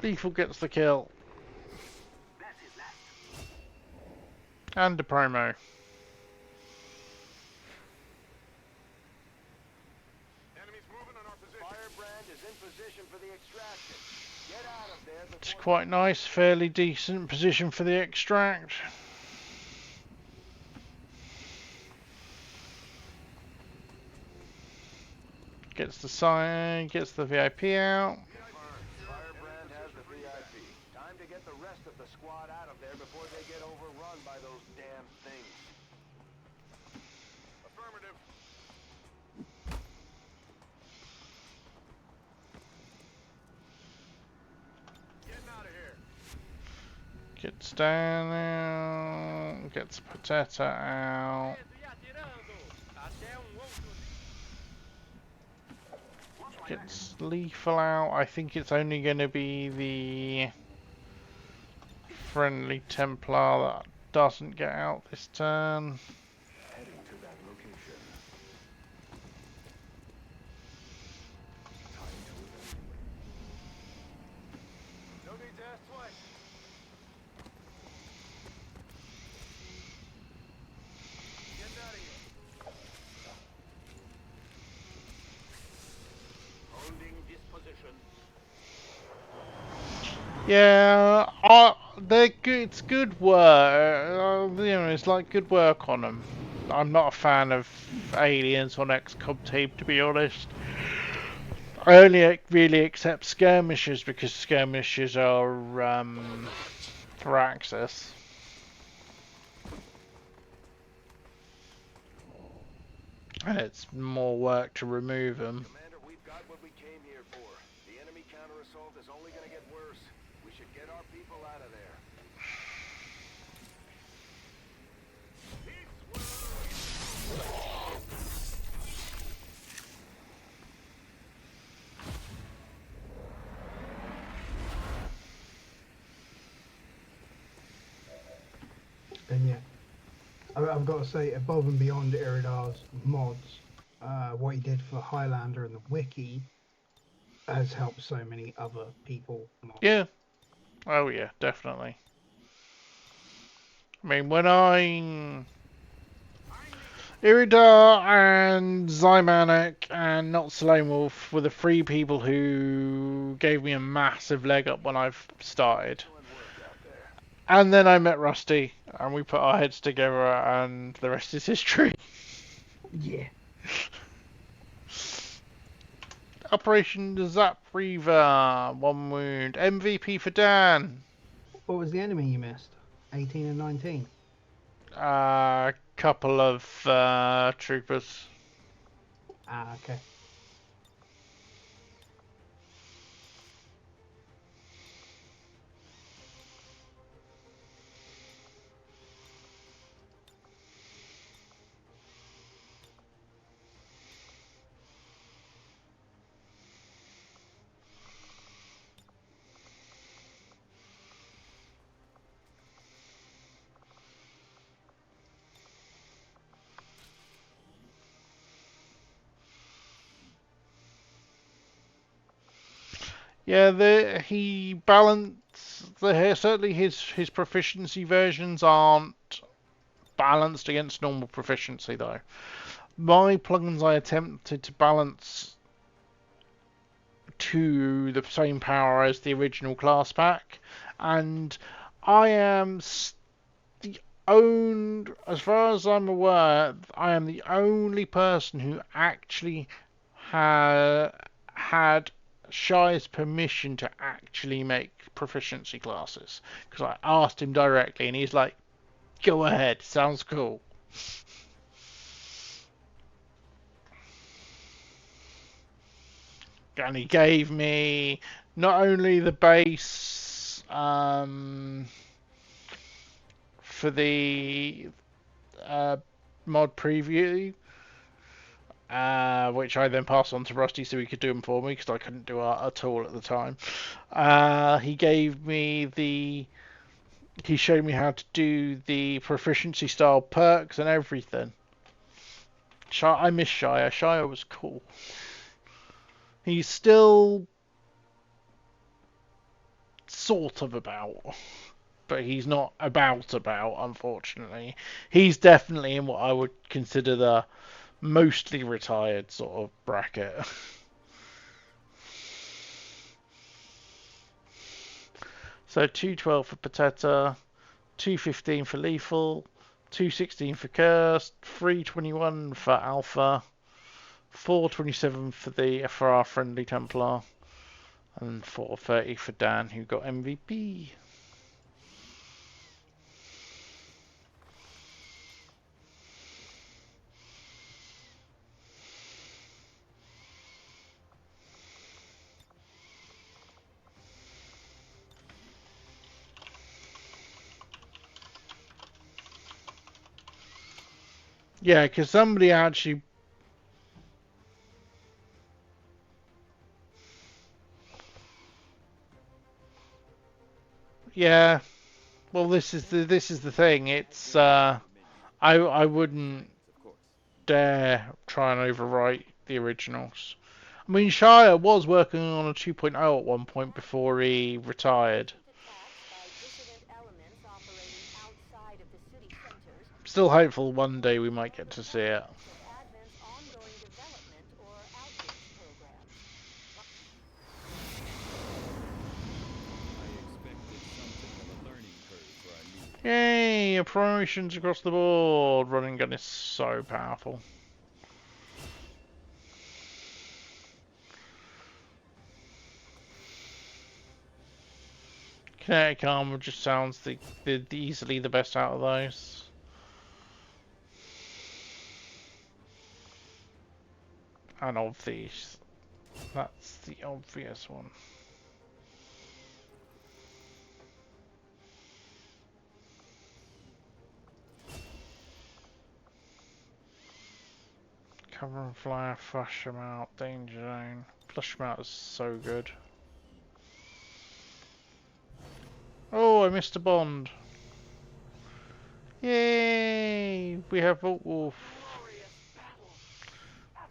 Lethal gets the kill. And a promo. Enemies moving on our position. Firebrand is in position for the extraction. Get out of there before... It's quite nice, fairly decent position for the extract. Gets the sign, gets the VIP out. Firebrand has the VIP. Time to get the rest of the squad out of there before they get overrun by those damn things. Affirmative. Getting out of here. Gets down now, gets Potato out. Até outro. Gets Lethal out. I think it's only going to be the friendly Templar that doesn't get out this turn. Heading to that location. Time to evacuate. No need to ask twice. Getting out of here. Holding this position. Yeah, they're good. It's good work. You know, it's like good work on them. I'm not a fan of aliens on XCOM2, to be honest. I only really accept skirmishers because skirmishers are for access. And it's more work to remove them. Commander, we've got what we came here for. The enemy counter-assault is only gonna get worse. We should get our people out of there. And yeah, I've got to say, above and beyond Iridar's mods, what he did for Highlander and the wiki has helped so many other people. Yeah. Oh yeah, definitely. I mean, when I... Iridar and Zymanek and Not Lone Wolf were the three people who gave me a massive leg up when I've started. And then I met Rusty, and we put our heads together, and the rest is history. Yeah. Operation Zap Reaver, 1 wound. MVP for Dan. What was the enemy you missed? 18 and 19. Couple of troopers. Ah, okay. Yeah, he balanced certainly his proficiency versions aren't balanced against normal proficiency though. My plugins I attempted to balance to the same power as the original class pack, and I am the as far as I'm aware, I am the only person who actually had Shy's permission to actually make proficiency classes. Because I asked him directly, and he's like, "Go ahead, sounds cool." And he gave me not only the base for the uh, mod preview, which I then passed on to Rusty so he could do them for me because I couldn't do art at all at the time. He gave me he showed me how to do the proficiency style perks and everything. I miss Shire. Shire was cool. He's still sort of about, but he's not about, unfortunately. He's definitely in what I would consider the mostly retired sort of bracket. So 212 for Pateta, 215 for Lethal, 216 for Cursed, 321 for Alpha, 427 for our friendly Templar, and 430 for Dan, who got MVP. Yeah, because somebody actually. Yeah, well, this is the thing. It's I wouldn't dare try and overwrite the originals. I mean, Shire was working on a 2.0 at one point before he retired. Still hopeful one day we might get to see it. Yay! Promotions across the board. Running gun is so powerful. Kinetic armor just sounds the easily the best out of those. And of these, that's the obvious one. Cover and flare, flush them out, danger zone. Flush them out is so good. Oh, I missed a bond. Yay! We have Wolf.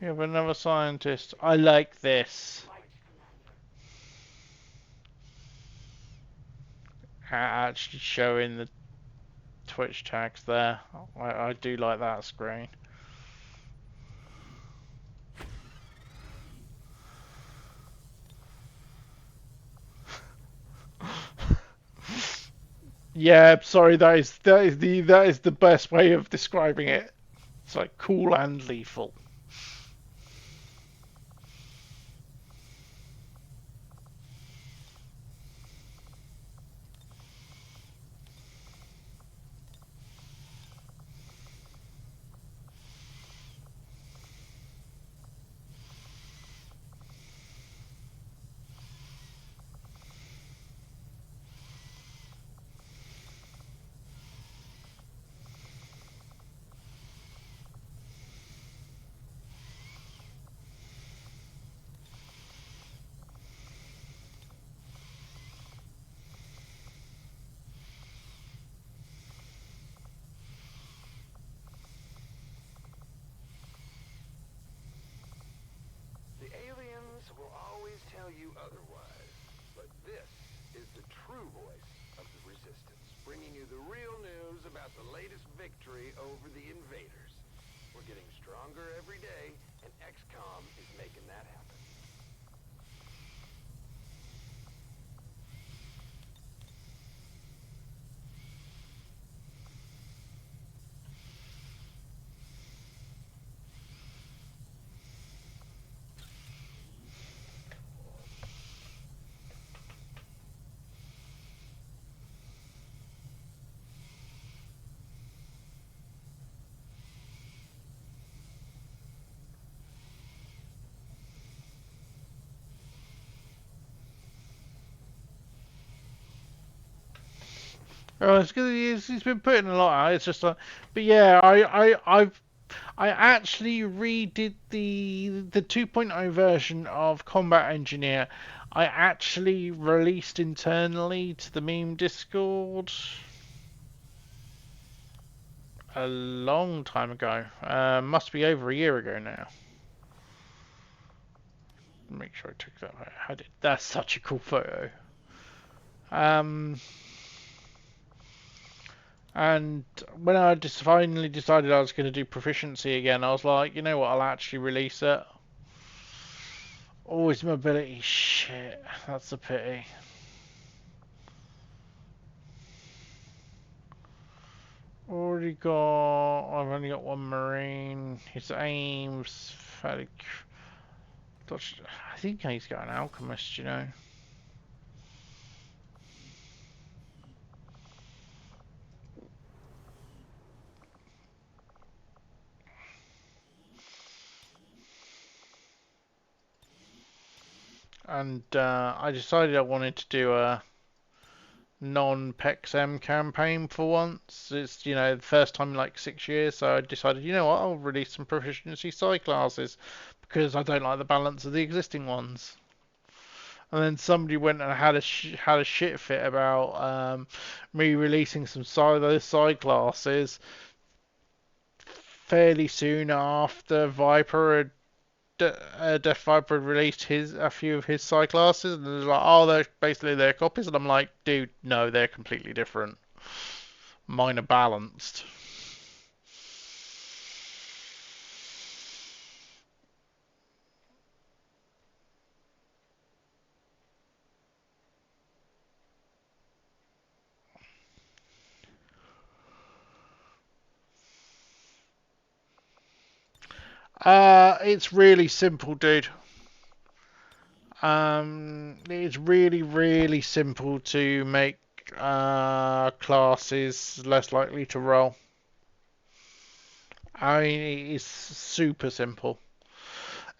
We have another scientist. I like this. Actually showing the Twitch tags there. I do like that screen. Yeah, sorry, that is the best way of describing it. It's like cool and lethal. bringing you the real news about the latest victory over the invaders. We're getting stronger every day, and XCOM is making that happen. Oh, it's good. He's been putting a lot out. It's just like, but yeah, I actually redid the 2.0 version of Combat Engineer. I actually released internally to the meme Discord a long time ago. Must be over a year ago now. Make sure I took that. I did. That's such a cool photo. And when I just finally decided I was going to do Proficiency again, I was like, you know what, I'll actually release it. Always mobility, shit, that's a pity. I've only got one Marine. His aim's fairly. I think he's got an Alchemist, you know. And I decided I wanted to do a non-PEXM campaign for once. It's, you know, the first time in like 6 years, so I decided, you know what, I'll release some Proficiency side classes because I don't like the balance of the existing ones. And then somebody went and had a shit fit about me releasing some those side classes fairly soon after Viper had Death Viper had released a few of his side classes, and it was like, oh, they're basically their copies, and I'm like, dude, no, they're completely different. Mine are balanced. It's really simple, dude. It's really, really simple to make classes less likely to roll. I mean, it's super simple.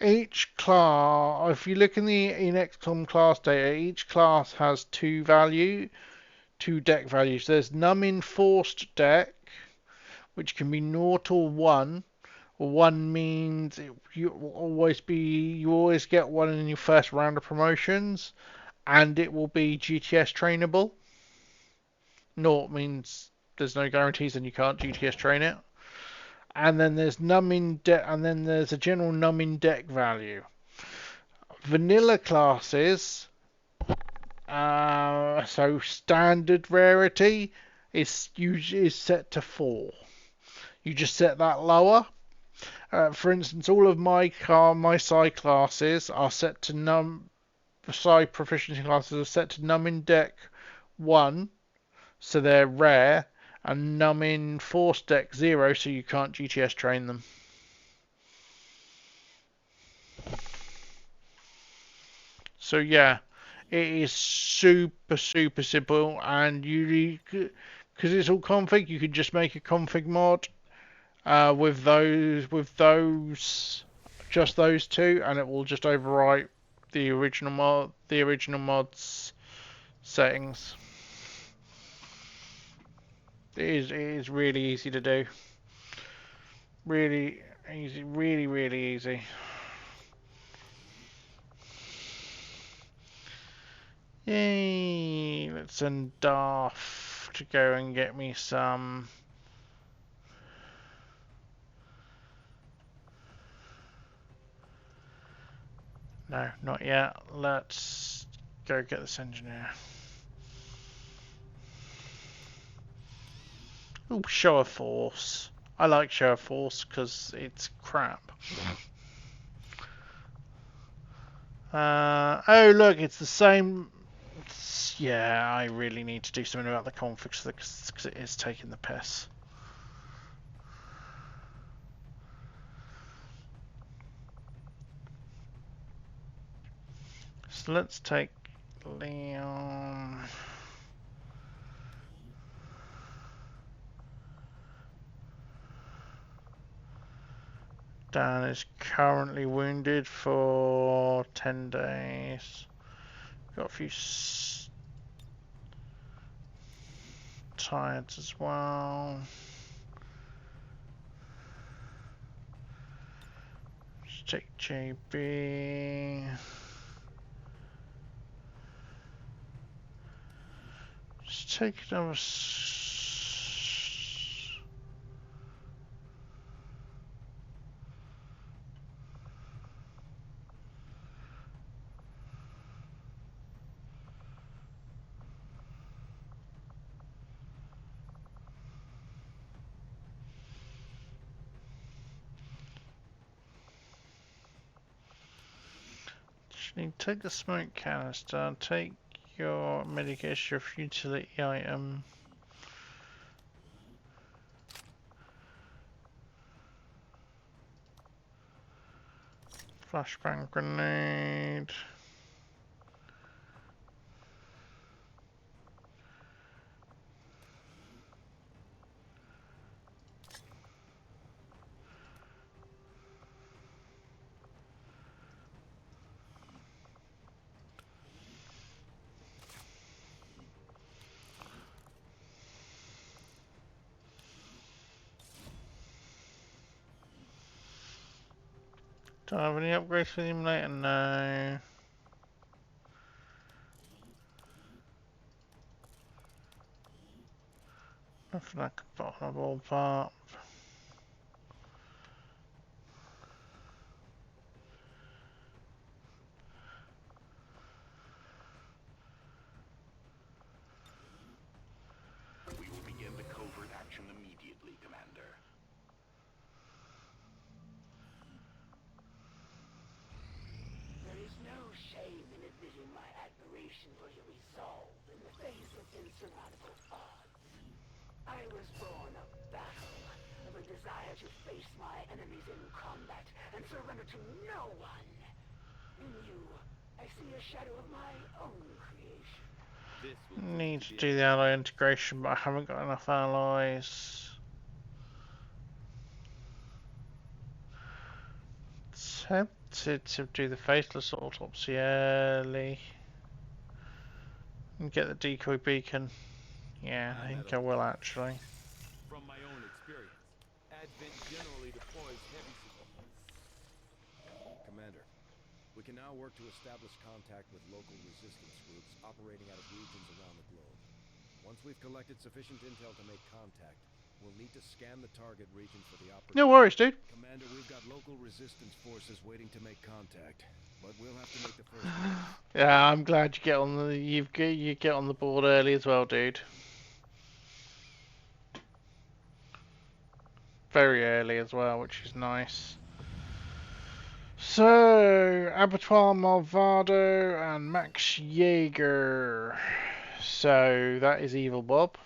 Each class, if you look in XCOM class data, each class has two deck values. There's num enforced deck, which can be 0 or 1. 1 means you always get 1 in your first round of promotions, and it will be GTS trainable. 0 means there's no guarantees and you can't GTS train it. And then there's a general num in deck value. Vanilla classes, so standard rarity is set to 4. You just set that lower. For instance, all of my side classes are set to side proficiency classes are set to num in deck 1, so they're rare, and num in force deck 0, so you can't GTS train them. So yeah, it is super simple, and because it's all config, you can just make a config mod with just those two, and it will just overwrite the original mod's settings. It is really easy to do. Really easy, really easy. Yay! Let's send Darth to go and get me some. No, not yet. Let's go get this engineer. Ooh, show of force. I like show of force because it's crap. Oh look, it's the same. Yeah, I really need to do something about the conflicts because it is taking the piss. So let's take Leon. Dan is currently wounded for 10 days. Got a few tired as well. Let's take JB. Let's take another. Take the smoke canister, take your medication, your utility item. Flashbang grenade. Do I have any upgrades for the emulator? No. Nothing I can put on a ballpark. We will begin the covert action immediately, Commander. There is no shame in admitting my admiration for your resolve in the face of insurmountable odds. I was born of battle, of a desire to face my enemies in combat and surrender to no one. In you, I see a shadow of my own creation. Need to do the ally integration, but I haven't got enough allies. Tempted to do the faceless autopsy early and get the decoy beacon. Yeah, I think I will actually. From my own experience, Advent generally deploys heavy support. Commander, we can now work to establish contact with local resistance groups operating out of regions around the globe. Once we've collected sufficient intel to make contact, we'll need to scan the target region for the opportunity. No worries, dude. Commander, we've got local resistance forces waiting to make contact, but we'll have to make the first move. Yeah, I'm glad you get on the you get on the board early as well, dude. Very early as well, which is nice. So, Abattoir Malvado and Max Jaeger. So, that is Evil Bob.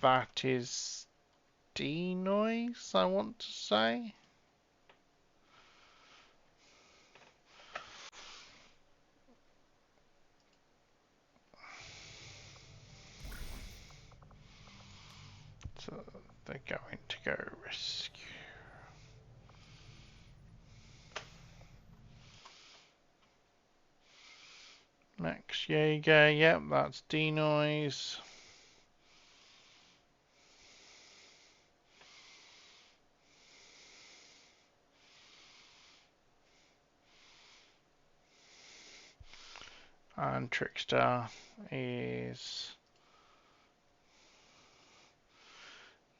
That is D-Noise, I want to say. So, they're going to go rescue. Max Jaeger, yep, that's D-Noise. And Trickster is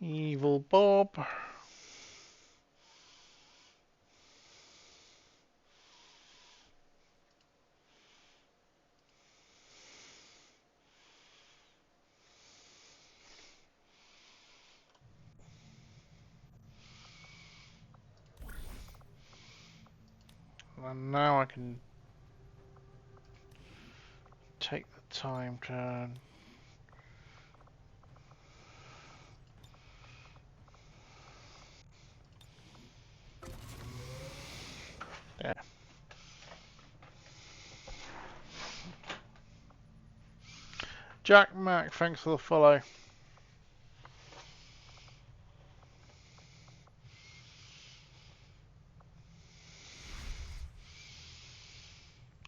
Evil Bob. And now I can take the time to... Yeah. Jack Mac, thanks for the follow.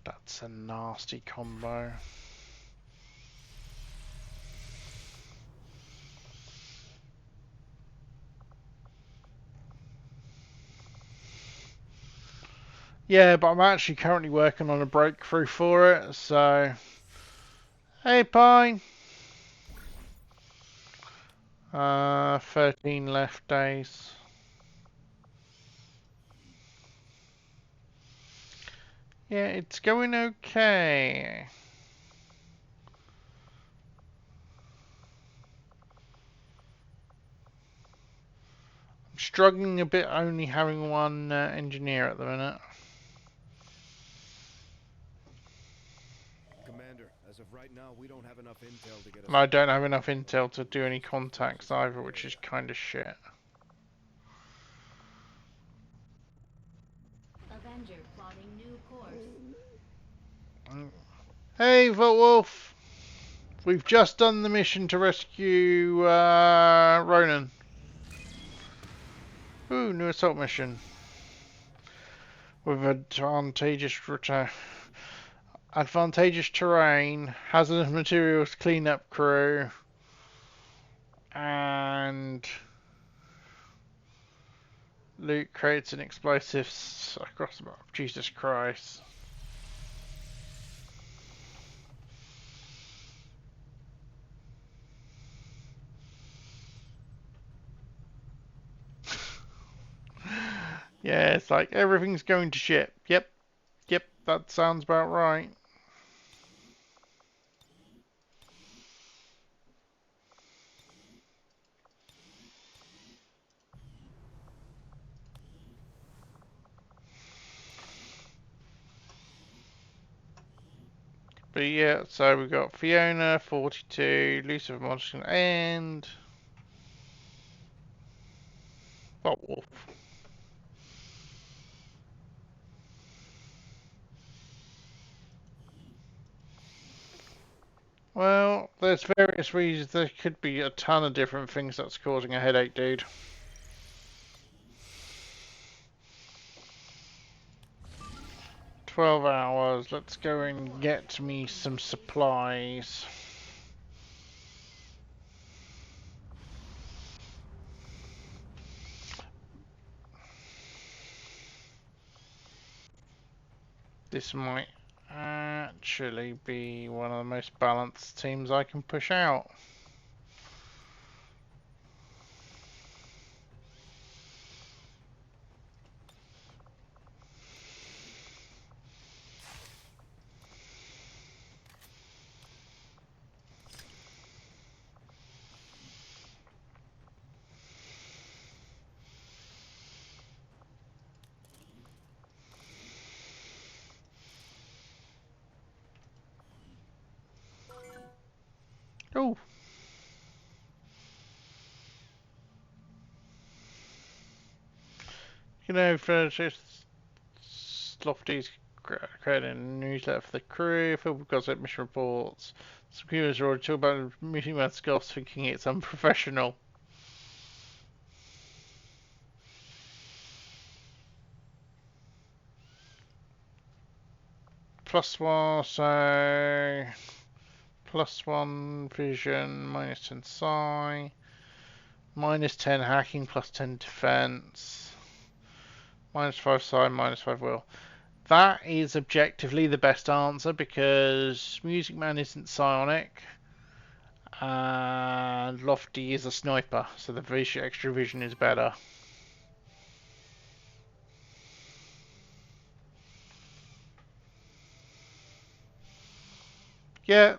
That's a nasty combo. Yeah, but I'm actually currently working on a breakthrough for it, so... Hey, Pine! 13 left days. Yeah, it's going okay. I'm struggling a bit only having one engineer at the minute. Commander, as of right now, we don't have enough intel to get us... And I don't have enough intel to do any contacts either, which is kind of shit. Avenger plotting new course. Hey, Wolf! We've just done the mission to rescue Ronan. Ooh, new assault mission. With advantageous terrain, hazardous materials cleanup crew, and loot crates and explosives across the map. Jesus Christ. Yeah, it's like everything's going to shit. Yep, that sounds about right. But yeah, so we've got Fiona, 42, Lucifer Monster, and Wolf. Well, there's various reasons. There could be a ton of different things that's causing a headache, dude. $12. Let's go and get me some supplies. This might actually be one of the most balanced teams I can push out. Oh. You know, for just Lofty's creating a newsletter for the crew, filled with mission reports. Some viewers are already talking about meeting with Scots thinking it's unprofessional. +1, so +1 vision, -10 psi, -10 hacking, +10 defense, -5 psi, -5 will. That is objectively the best answer because Music Man isn't psionic and Lofty is a sniper, so the extra vision is better. Yeah,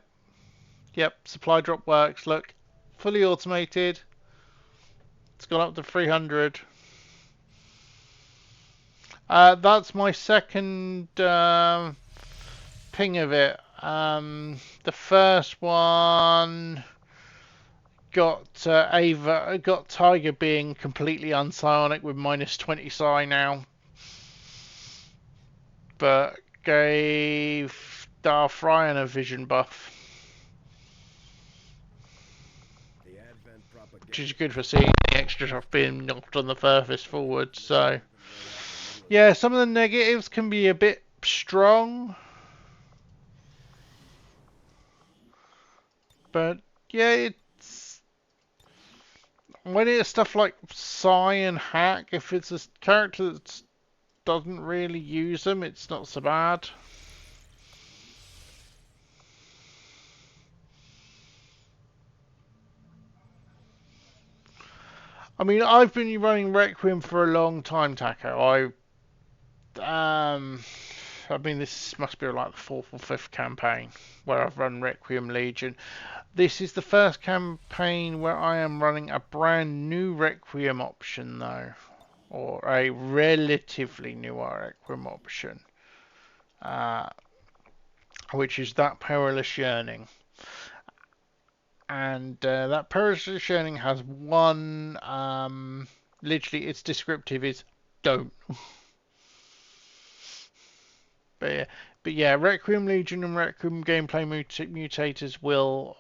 yep, supply drop works. Look, fully automated. It's gone up to 300. That's my second ping of it. The first one got Tiger being completely unpsionic with -20 psi now, but gave Darth Ryan a vision buff, which is good for seeing the extra stuff being knocked on the furthest forward. So yeah, some of the negatives can be a bit strong, but yeah, it's when it's stuff like Psy and Hack, if it's a character that doesn't really use them, it's not so bad. I mean, I've been running Requiem for a long time, Taco. I mean, this must be like the fourth or fifth campaign where I've run Requiem Legion. This is the first campaign where I am running a brand new Requiem option, though, or a relatively new Requiem option, which is that Perilous Yearning. And that Perilous Yearning has one, literally, its descriptive is don't. But yeah, Requiem Legion and Requiem gameplay mutators will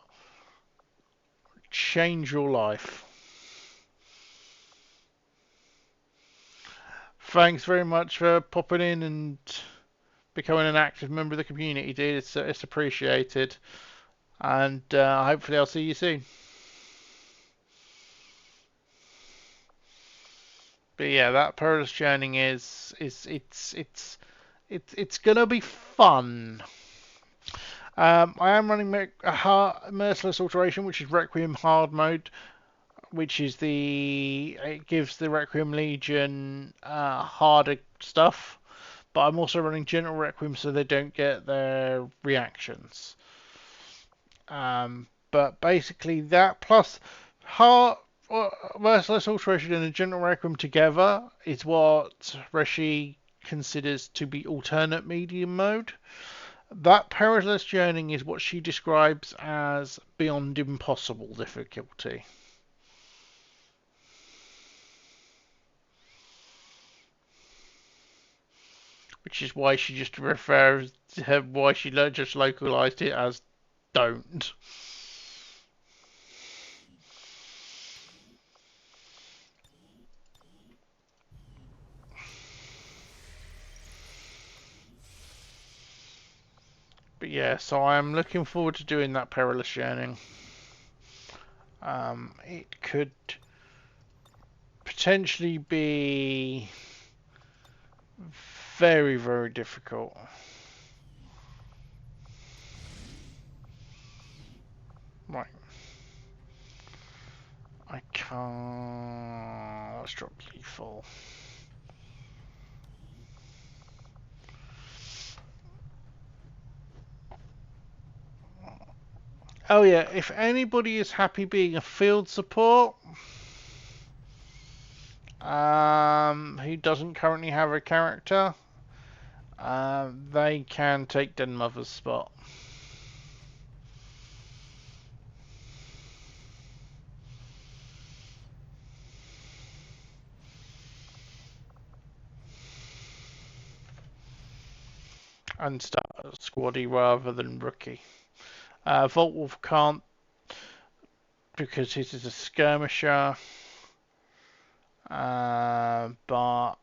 change your life. Thanks very much for popping in and becoming an active member of the community, dude. It's appreciated. And hopefully I'll see you soon. But yeah, that Perilous Journey it's gonna be fun. I am running Merciless Alteration, which is Requiem hard mode, which is it gives the Requiem Legion harder stuff. But I'm also running Gentle Requiem so they don't get their reactions. But basically that plus Merciless Alteration and a Gentle Requiem together is what Reshi considers to be alternate medium mode. That Perilous Journey is what she describes as beyond impossible difficulty. Which is why she just refers to why she just localized it as don't. But yeah, so I'm looking forward to doing that Perilous Yearning. It could potentially be very, very difficult. Right. I can't... Let's drop lethal. Oh yeah, if anybody is happy being a field support, who doesn't currently have a character, they can take Den Mother's spot. And start squaddy rather than rookie. Voltwolf can't because he is a skirmisher. But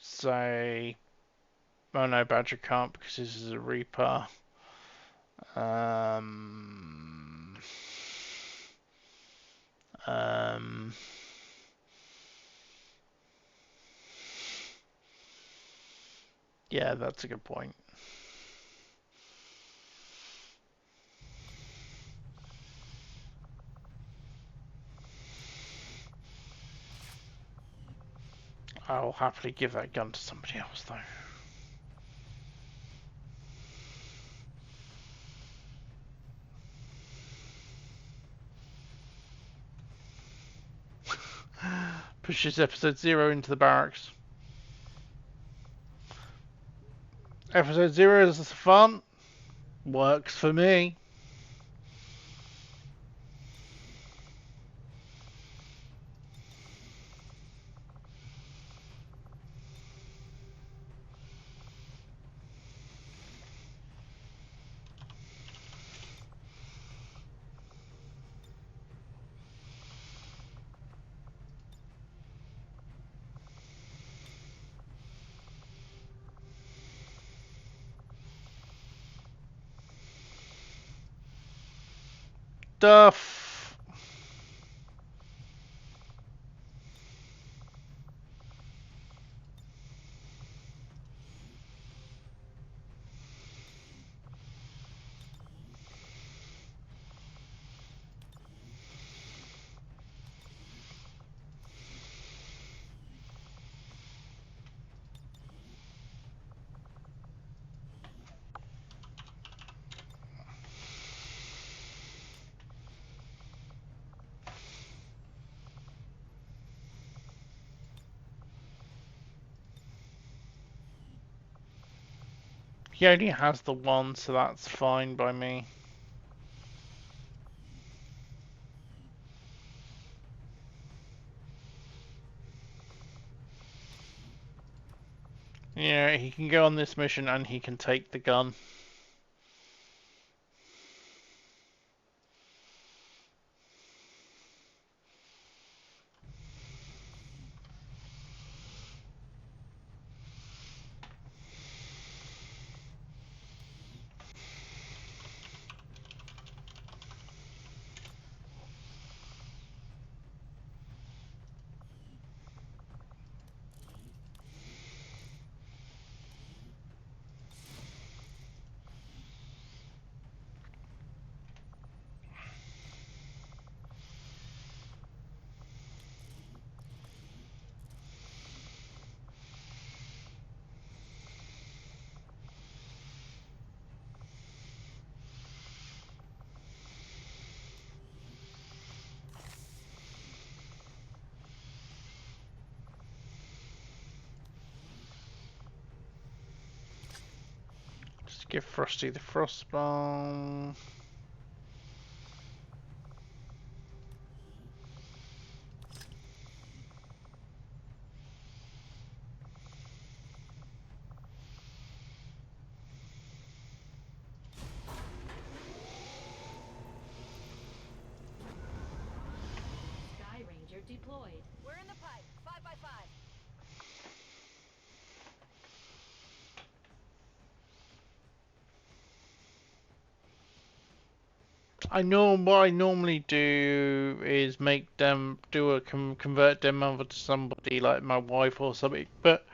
say, oh no, Badger can't because this is a Reaper. Yeah, that's a good point. I'll happily give that gun to somebody else, though. Pushes episode 0 into the barracks. Episode 0 is fun. Works for me. Stuff. He only has the one, so that's fine by me. Yeah, he can go on this mission and he can take the gun. Just give Frosty the frostbomb. Sky Ranger deployed. We're in the pipe. 5 by 5. What I normally do is make them convert them over to somebody like my wife or something, but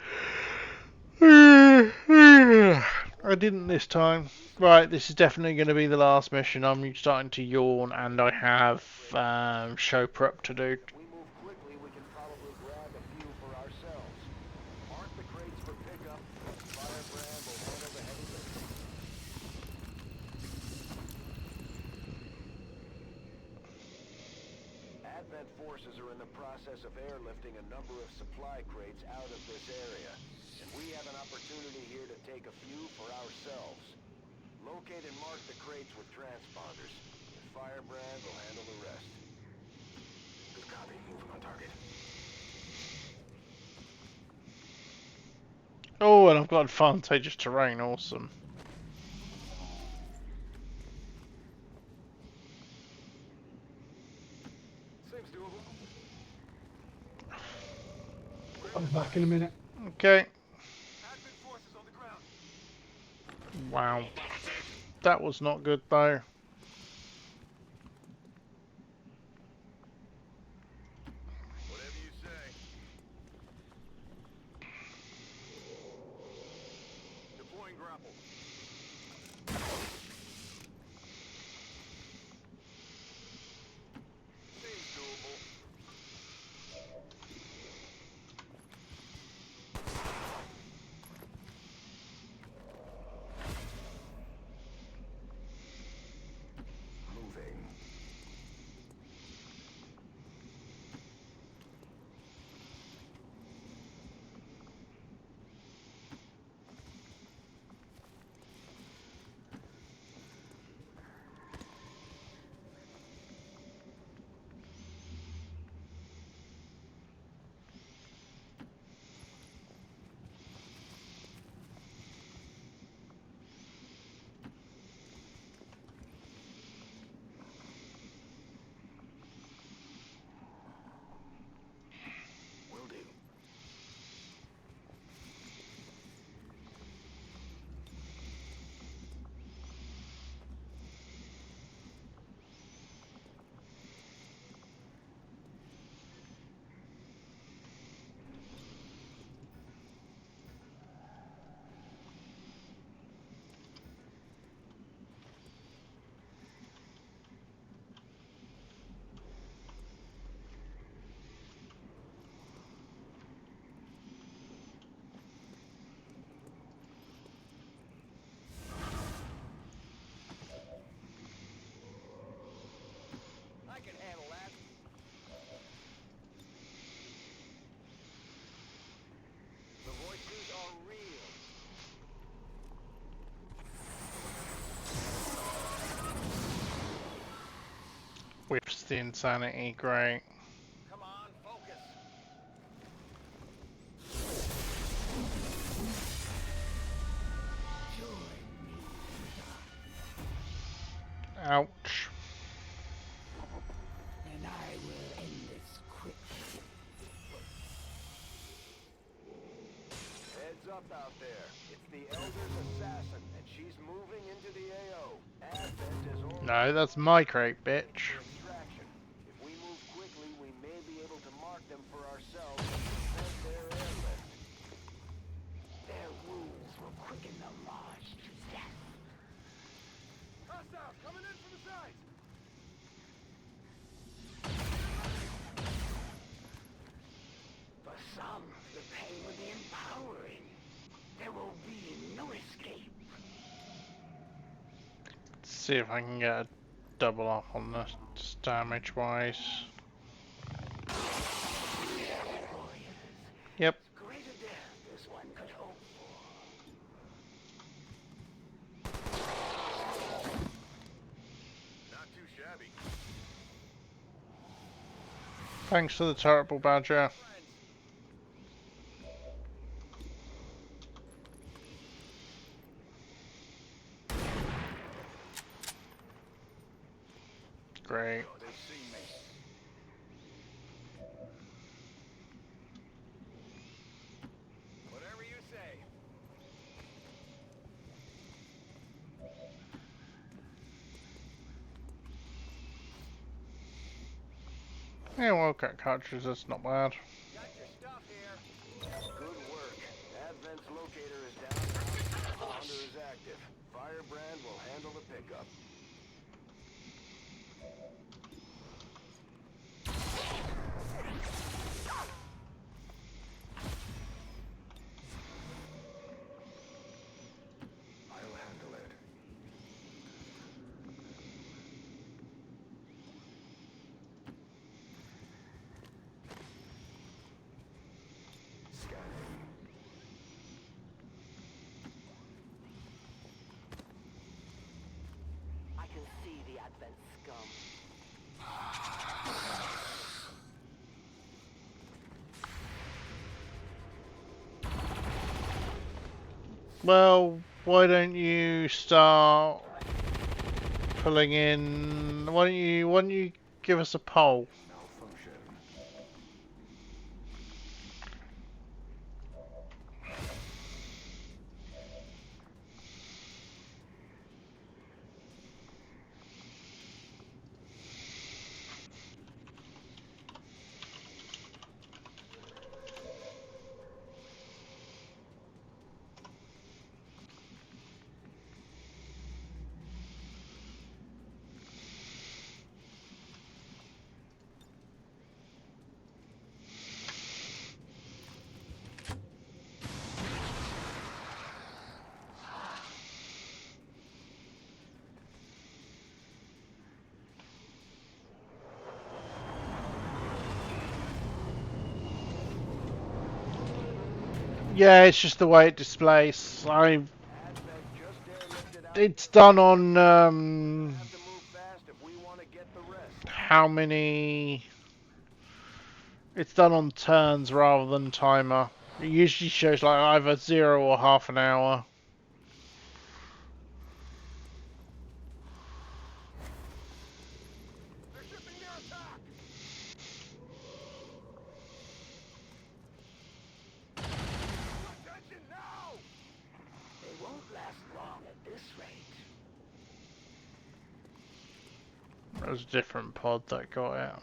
I didn't this time. Right, this is definitely going to be the last mission. I'm starting to yawn and I have show prep to do. If we move quickly, we can probably grab a few for ourselves. Mark the crates for pickup. Firebrand will handle the heavy lifting. Advent forces are in the process of airlifting a number of supply crates out of this area, and we have an opportunity here to take a few for ourselves. Locate and mark the crates with transponders, and Firebrand will handle the rest. Good copy. Moving on target. Oh, and I've got advantageous terrain. Awesome. Seems doable. I'll be back in a minute. Okay. Advent forces on the ground. Wow. That was not good though. Whatever you say. Deploying grapple. Seems doable. Whiffs the insanity, great. Come on, focus. Ouch. And I will end this quickly. Heads up out there. It's the Elder's assassin, and she's moving into the AO. Advent is already No, that's my crate, bitch. for extraction. If we move quickly, we may be able to mark them for ourselves and prevent their airlift. Their wounds will quicken the march to death. Hostiles coming in from the sides! For some, the pain will be empowering. There will be no escape. See if I can get a double up on this damage wise. Yep. Greater death as one could hope for. Not too shabby. Thanks for the terrible badger. Great. They see me. Whatever you say. Yeah, well, got cartridges, that's not bad. Got your stuff here. Good work. Advent's locator is down. Pounder is active. Firebrand will handle the pickup. I'll handle it. Scanning. I can see the Advent scum. Well, why don't you start pulling in? Why don't you give us a poll? Malfunction. Yeah, it's just the way it displays. Advent just airlifted out. It's done on Have to move fast if we want to get the rest. how many? It's done on turns rather than timer. It usually shows like either 0 or half an hour. They're shipping their attack. Attention now! They won't last long at this rate. It was a different pod that got it.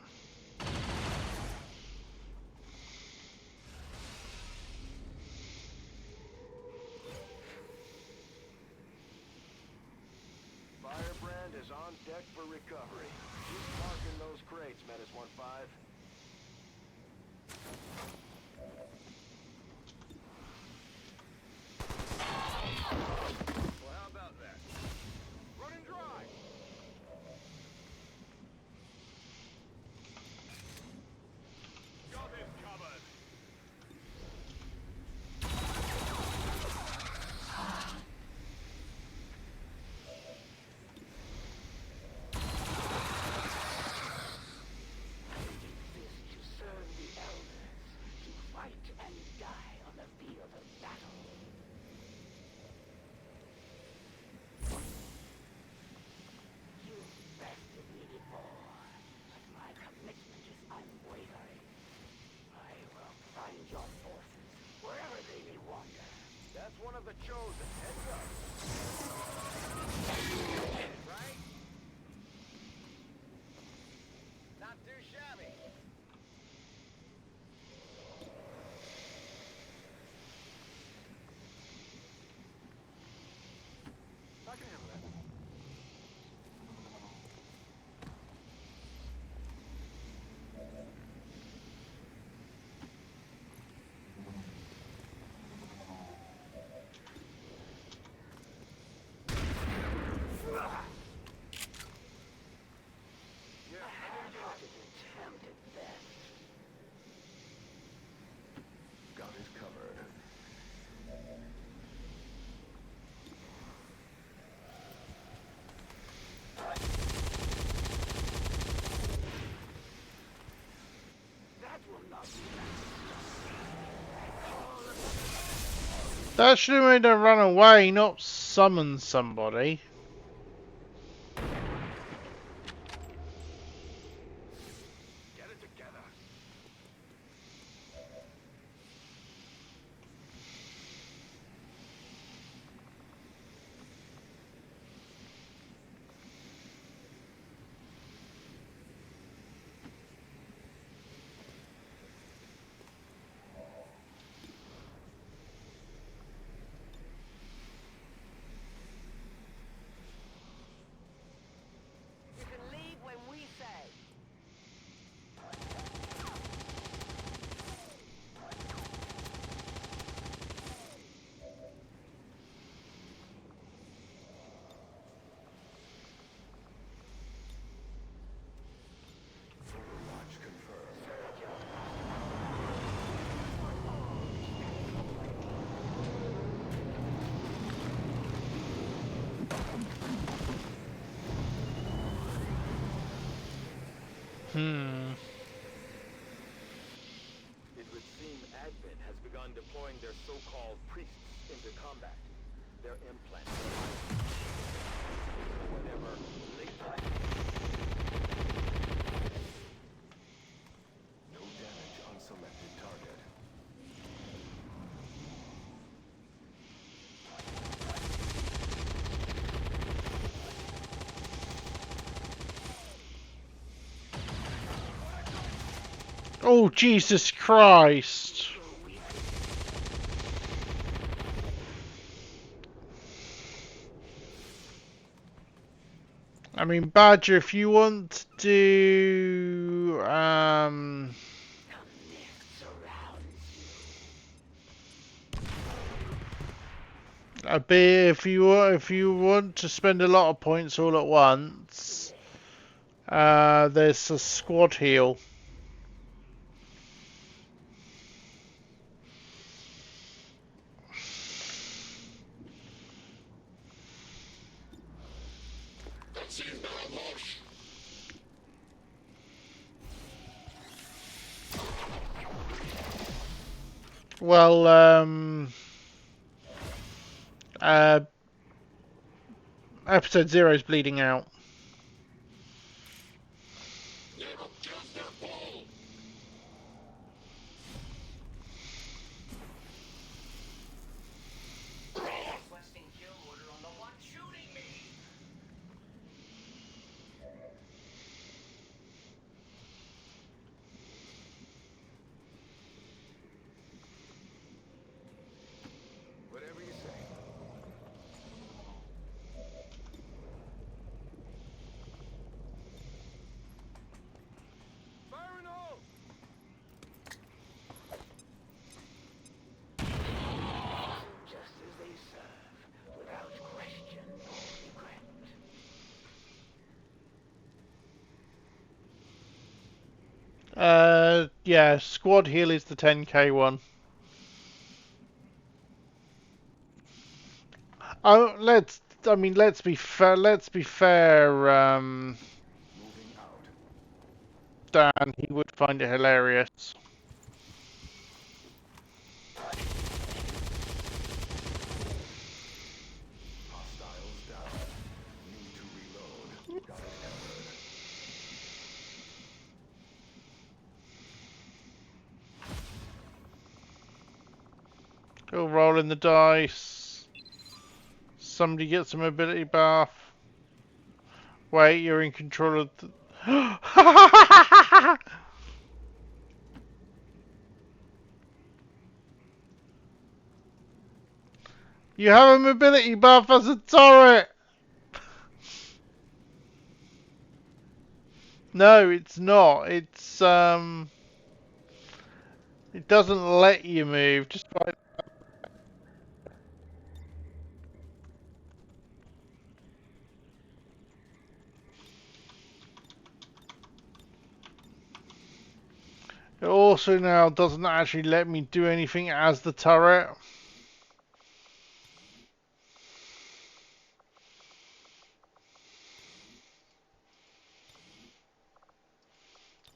Firebrand is on deck for recovery. Keep marking those crates, Menace 1-5. Well, how about that? Running dry. Got him covered. That should have made her run away, not summon somebody. Get it together. You can leave when we say. It would seem Advent has begun deploying their so-called priests into combat. Their implants whatever later. No damage on selected target. Oh, Jesus Christ. I mean, Badger, if you want to do, a bit, if you want to spend a lot of points all at once, there's a squad heal. Well, episode 0 is bleeding out. Requesting kill order on the one shooting me. Whatever you say. Fire in the hole! Just as they serve, without question or regret. Yeah, squad heal is the 10k one. Oh, let's be fair. Let's be fair. Moving out. Dan, he would find it hilarious. Hostiles down. Need to reload. Got it covered. Go rolling the dice. Somebody get some ability buff. Wait, you're in control of the... You have a mobility buff as a turret! No, it's not. It's, it doesn't let you move, just like... It also now doesn't actually let me do anything as the turret.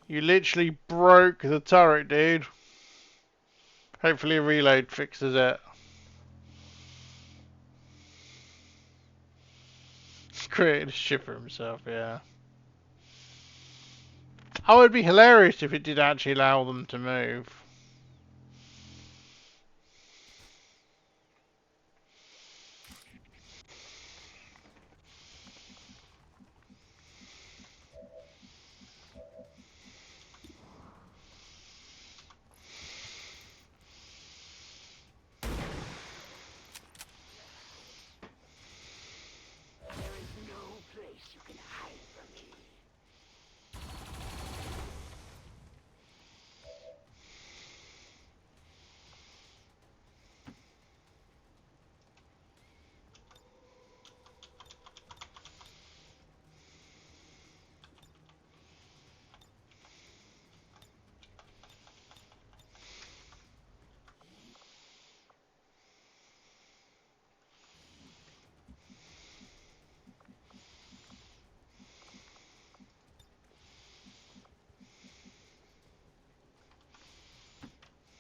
You literally broke the turret, dude. Hopefully a reload fixes it. created a ship for himself, yeah. Oh, it'd be hilarious if it did actually allow them to move. There is no place you can hide from me.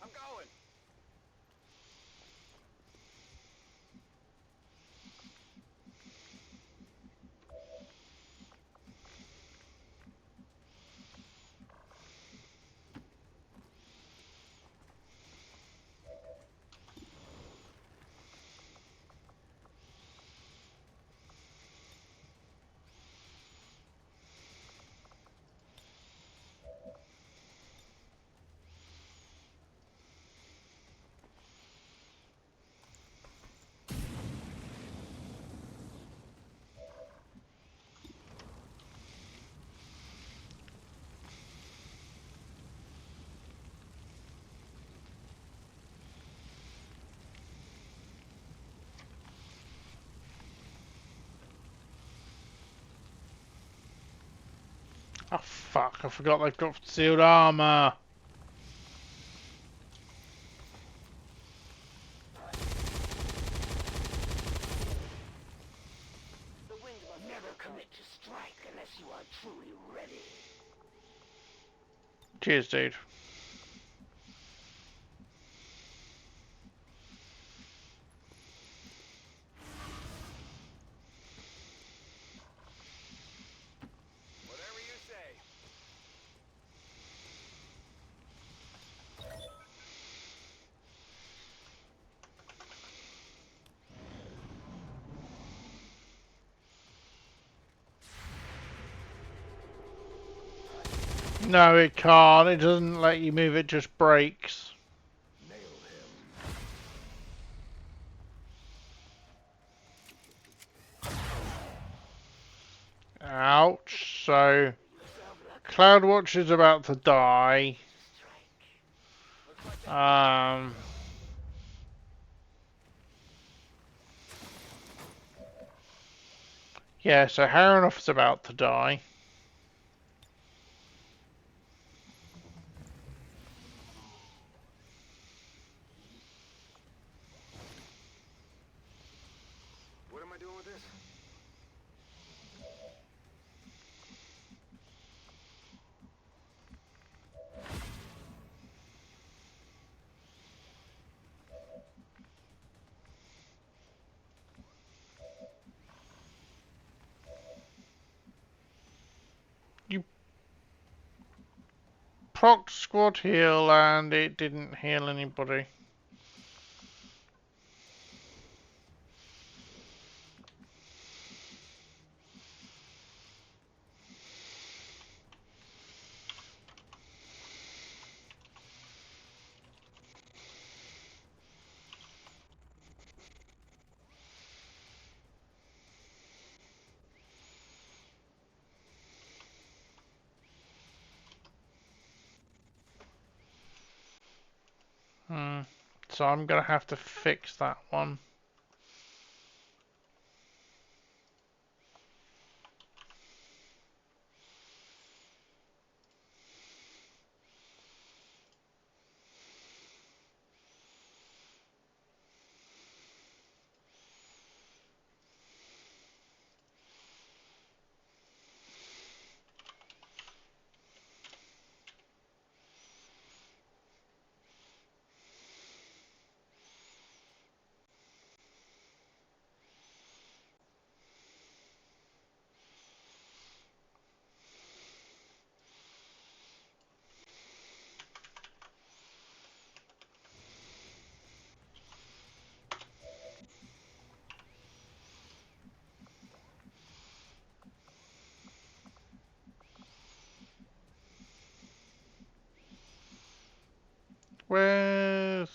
I'm going. Oh fuck, I forgot they've got sealed armor. The wind must never commit to strike unless you are truly ready. Cheers, dude. Whatever you say. No, it can't. It doesn't let you move. It just breaks. Nailed him. Ouch. So, Yourself luck Cloudwatch is about to die. strike. Yeah, so Haranoff's about to die. What am I doing with this? Proc squad heal and it didn't heal anybody. So I'm gonna have to fix that one. Where's...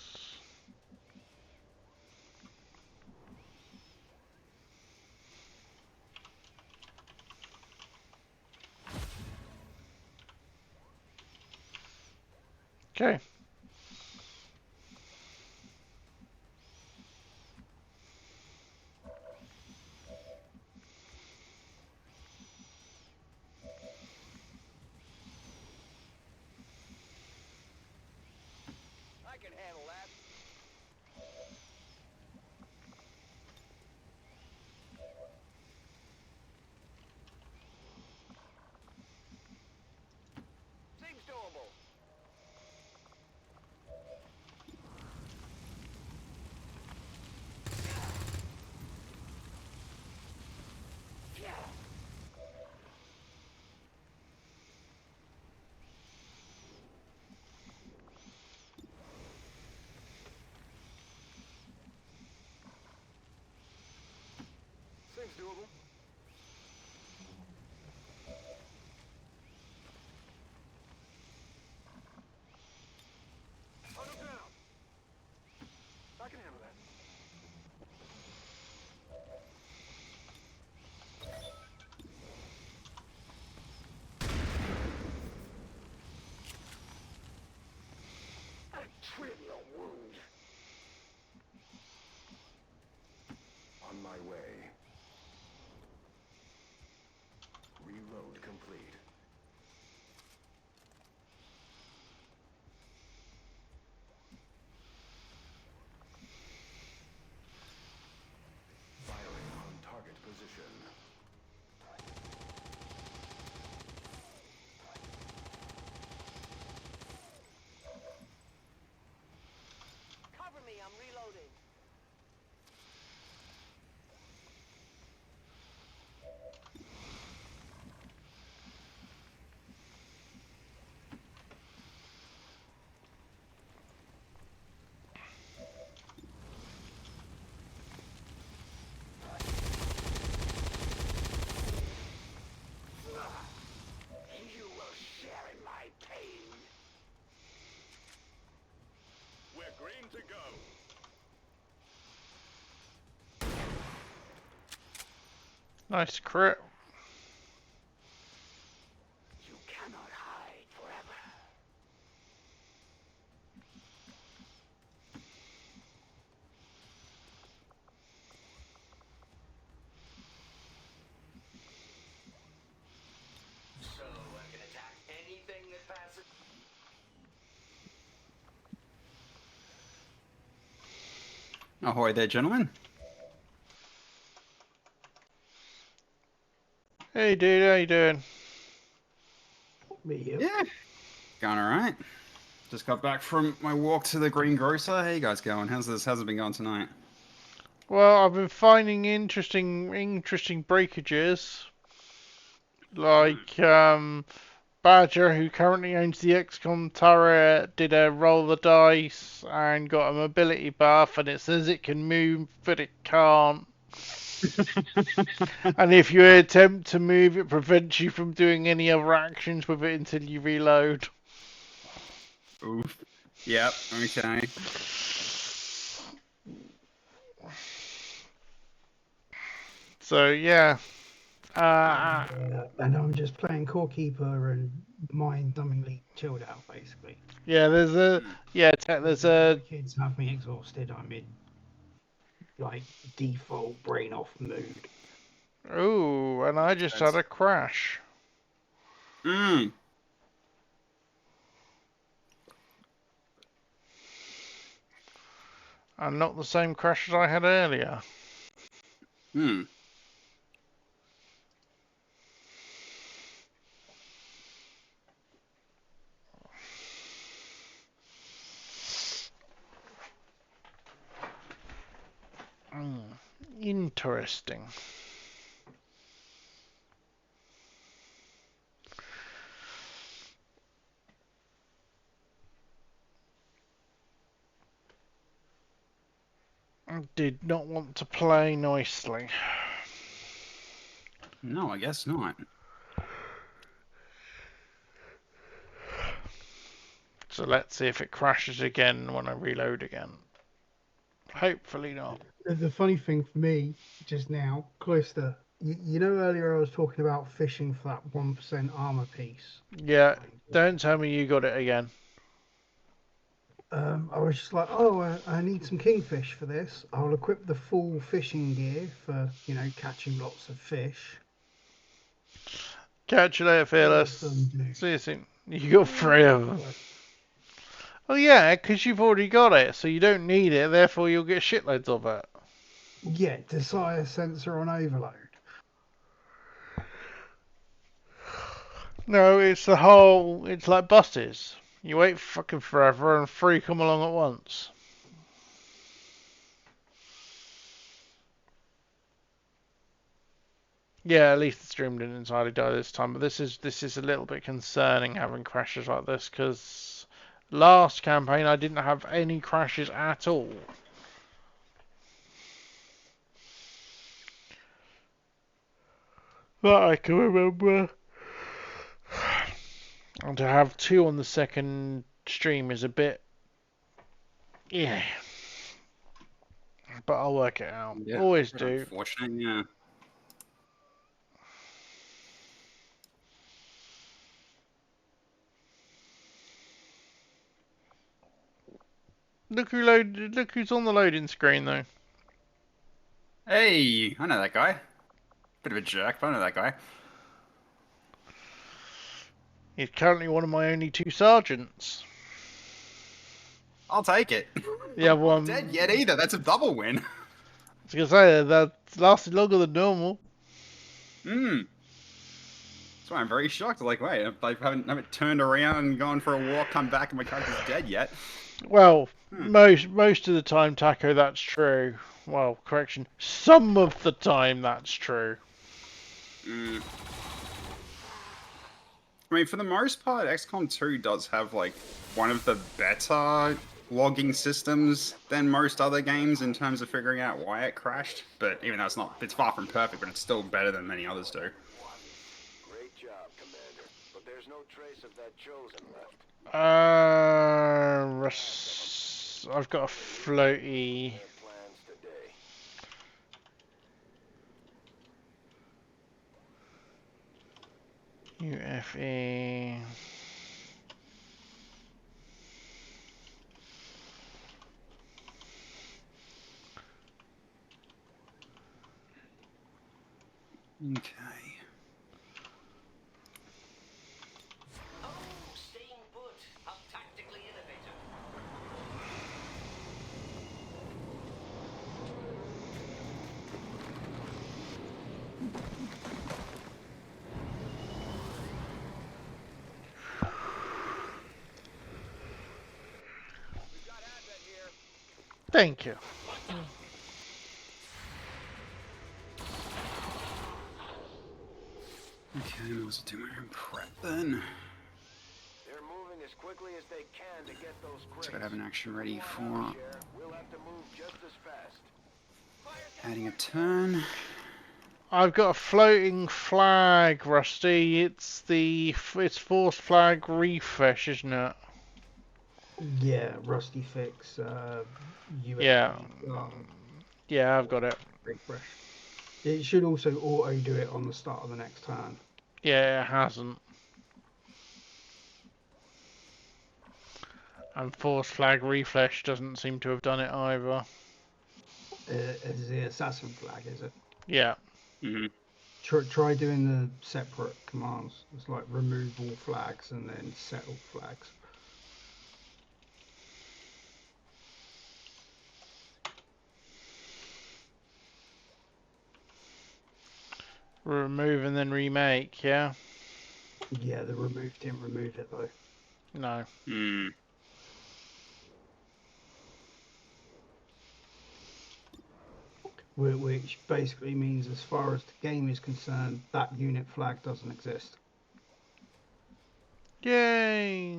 Okay. I can handle that. Seems doable. Seems doable. Hunt him down. I can handle that. A trivial wound. On my way. Reload complete. Firing on target position. Cover me, I'm reloading. You will share in my pain. We're green to go. Nice crit. You cannot hide forever. So I can attack anything that passes. Ahoy there, gentlemen. Hey dude, how you doing? Me, Yeah, going all right. Just got back from my walk to the Green Grocer. How you guys going? How's it been going tonight? Well, I've been finding interesting breakages. Like, Badger, who currently owns the XCOM turret, did a roll the dice and got a mobility buff, and it says it can move, but it can't. And if you attempt to move, it prevents you from doing any other actions with it until you reload. Oof. Yep. Okay. So yeah. and I'm just playing Core Keeper and mind-numbingly chilled out, basically. Yeah, there's a The kids have me exhausted. I'm in like default brain off mood. ooh, and I just had a crash. Mm. And not the same crash as I had earlier. Hmm. Interesting. I did not want to play nicely. No, I guess not. So let's see if it crashes again when I reload again. Hopefully not. The funny thing for me just now, Cloister, you know earlier I was talking about fishing for that 1% armor piece. Yeah, don't tell me you got it again. I was just like, oh, I need some kingfish for this. I'll equip the full fishing gear for, catching lots of fish. Catch you later, Fearless. All of them do. See you soon. You got 3 of them. Oh yeah, because you've already got it, so you don't need it, therefore you'll get shitloads of it. Yeah, desire sensor on overload. No, it's like buses. You wait fucking forever and 3 come along at once. Yeah, at least the stream didn't entirely die this time, but this is a little bit concerning having crashes like this, because last campaign I didn't have any crashes at all. That I can remember. And to have 2 on the second stream is a bit... yeah. But I'll work it out. Yeah, Always bit do. unfortunate, yeah. Look who's on the loading screen though. Hey, I know that guy. Bit of a jerk, but I know that guy. He's currently one of my only 2 sergeants. I'll take it. The other Not one... dead yet either. That's a double win. I was gonna say, that lasted longer than normal. That's why I'm very shocked. Like, wait, I haven't turned around and gone for a walk, come back, and my character's dead yet. Well, most of the time, Taco, that's true. Well, correction, some of the time that's true. I mean, for the most part, XCOM2 does have, like, one of the better logging systems than most other games in terms of figuring out why it crashed. But even though it's far from perfect, but it's still better than many others do. Great job, Commander. But there's no trace of that chosen left. I've got a floaty. Their plans today. UFE. Okay. Staying put. How tactically innovative. We've got Advent here. Thank you. Okay, I was doing my own prep then. They're moving as quickly as they can to get those crates. So I have an action ready for We'll have to move just as fast. adding a turn. I've got a floating flag, Rusty. It's force flag refresh, isn't it? Yeah, Rusty Fix, USB. Yeah. Yeah, I've got it. Refresh. It should also auto do it on the start of the next turn. Yeah, it hasn't. And force flag refresh doesn't seem to have done it either. It's the assassin flag, is it? Yeah. Try doing the separate commands. It's like remove all flags and then set all flags. Remove and then remake, yeah? Yeah, the remove didn't remove it though. No. Which basically means, as far as the game is concerned, that unit flag doesn't exist. Yay!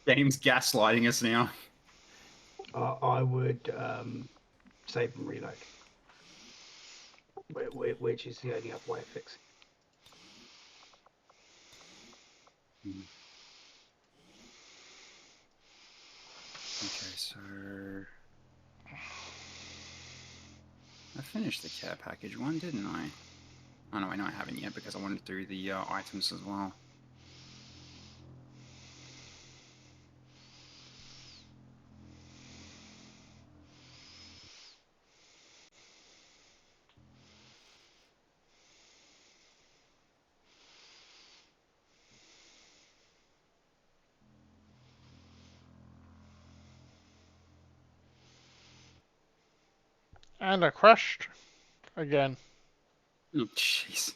Game's gaslighting us now. I would save and reload, which is the only other way of fixing it. so I finished the care package one, didn't I? Oh no, I know I haven't yet because I wanted to do the items as well. And I crashed again. Oh, jeez.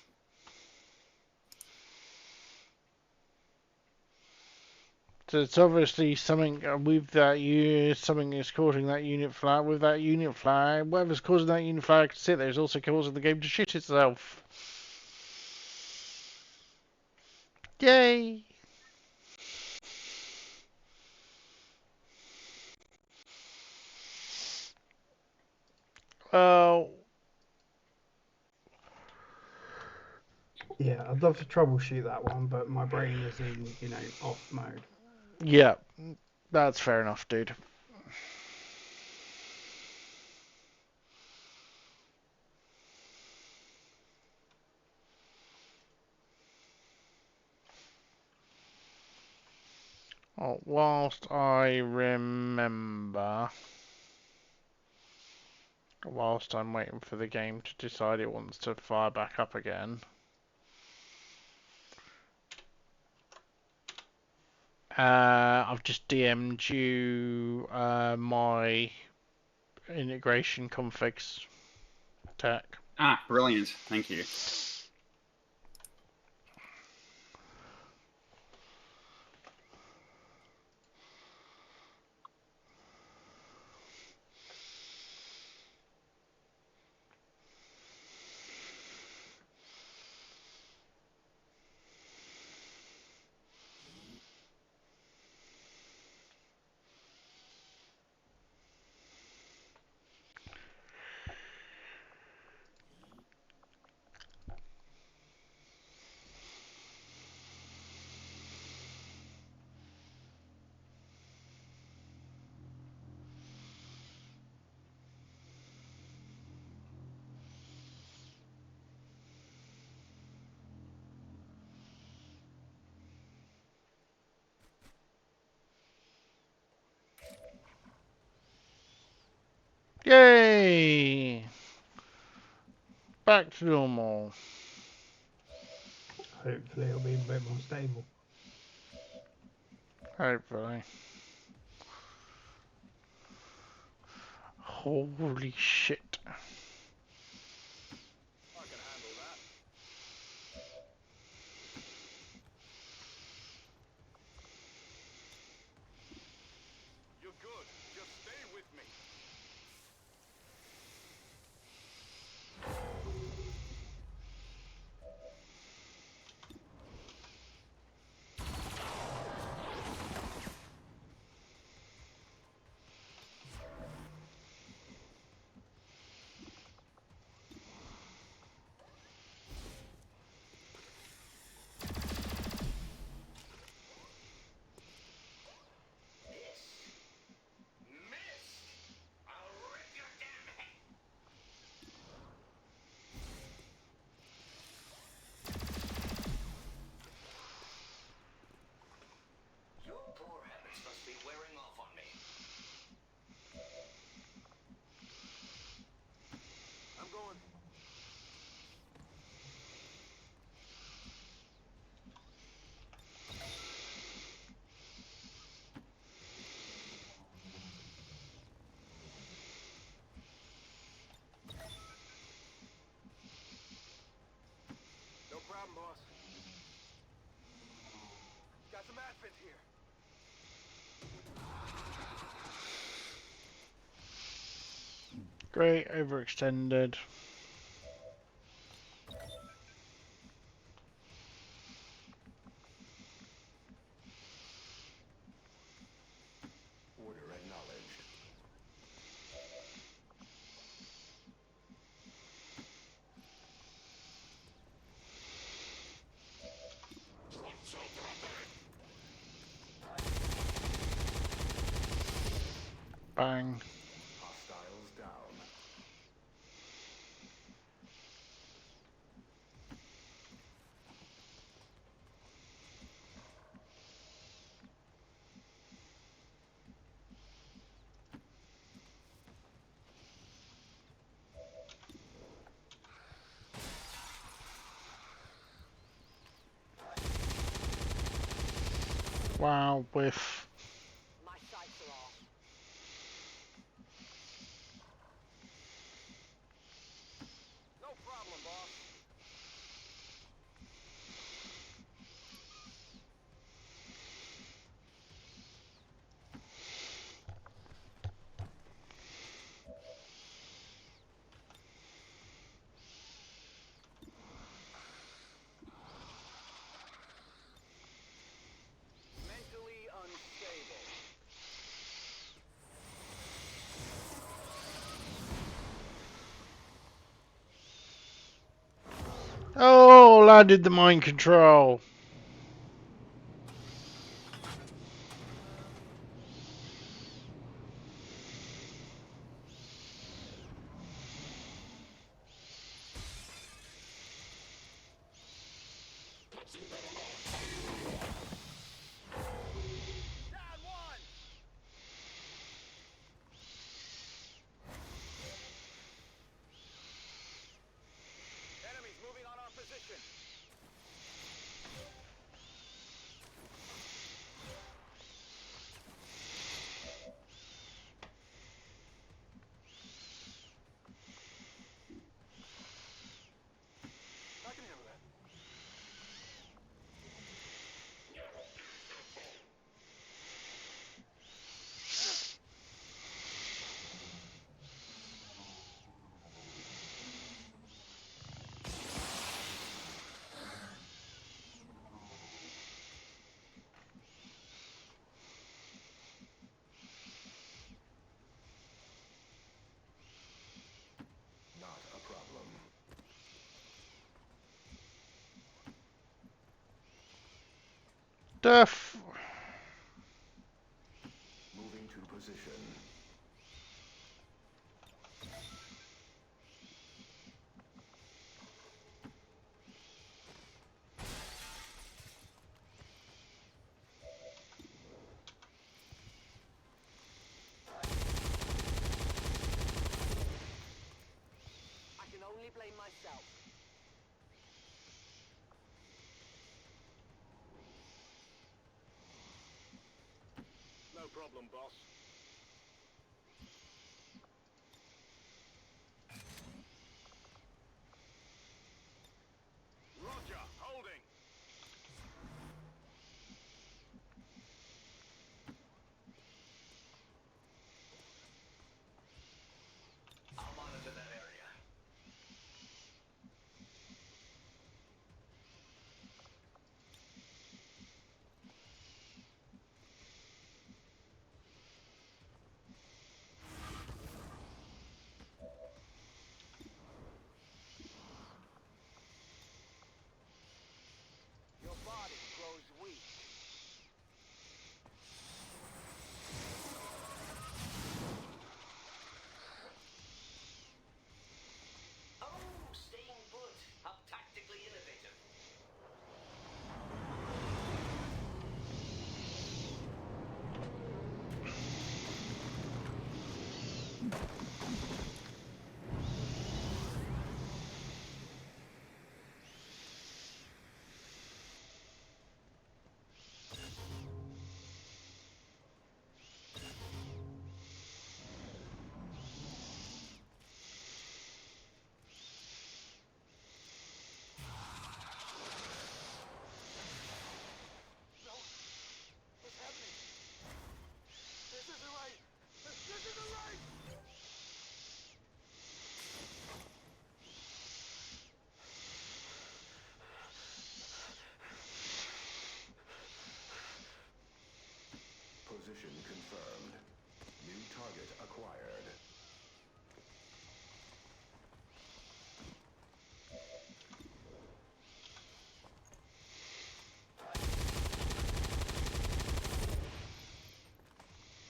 So it's obviously something with that unit, something is causing that unit flag. With that unit flag, whatever's causing that unit flag to sit there is also causing the game to shit itself. Yay! Oh, Yeah, I'd love to troubleshoot that one, but my brain is in, off mode. yeah, that's fair enough, dude. Oh, whilst I remember, whilst I'm waiting for the game to decide it wants to fire back up again, I've just DM'd you my integration configs tech. Ah, brilliant. Thank you. Yay! Back to normal. Hopefully it'll be a bit more stable. Hopefully. Holy shit. I can handle that. You're good. Just stay with me. Your poor habits must be wearing off on me. I'm going. No problem, boss. Got some advent here. Great, overextended. Order acknowledged. Bang. Hostiles down. Wow, whiff. My sights are off. No problem, boss. Mentally unstable. Oh, landed the mind control. Down one! Enemies moving on our position. I can handle that. Not a problem. Duff. Moving to position. I can only blame myself. No problem, boss. Roger, holding. I'll monitor that area. Your body grows weak. Oh, staying put. How tactically innovative. What's happening? This isn't right. This isn't right. Position confirmed. New target acquired.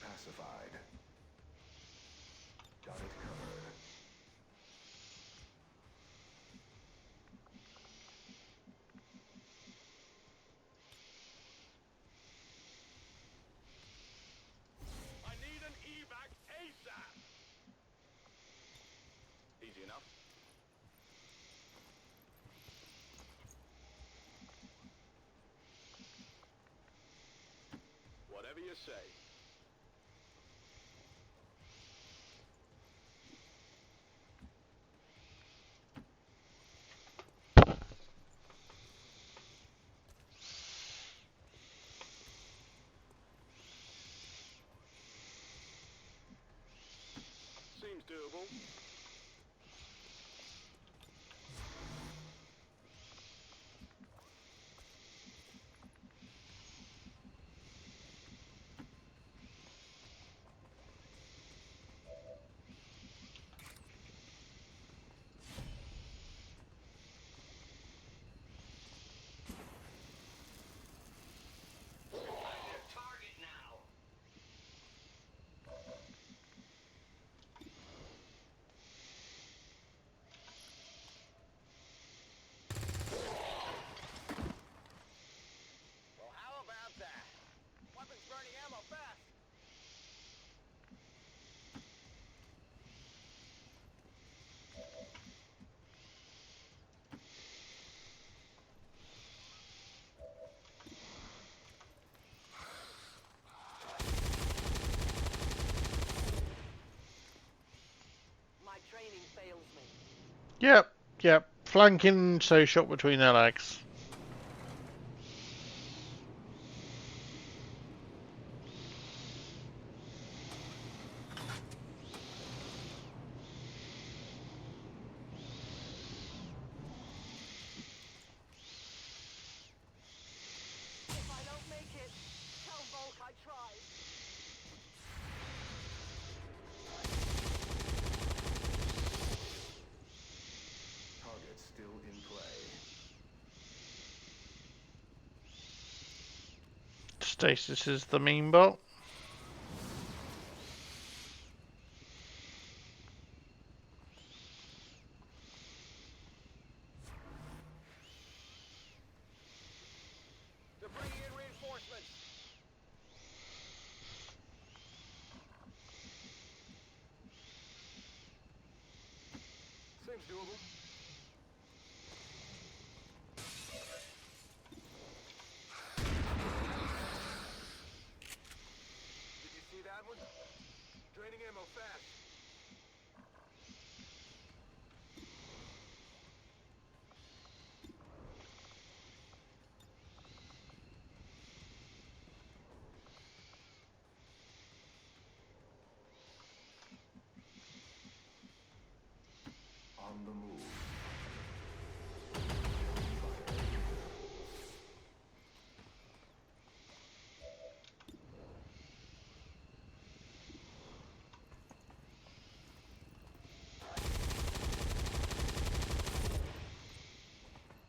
Pacified. Whatever you say. Seems doable. Target now. Well, how about that? Weapons burning ammo fast. My training fails me. Yep, yep. Flanking, so shot between their legs. If I don't make it, tell Volk I tried. Target still in play. Stasis is the mean bot. They're bringing in reinforcements. Seems doable. Did you see that one? Draining ammo fast. On the move.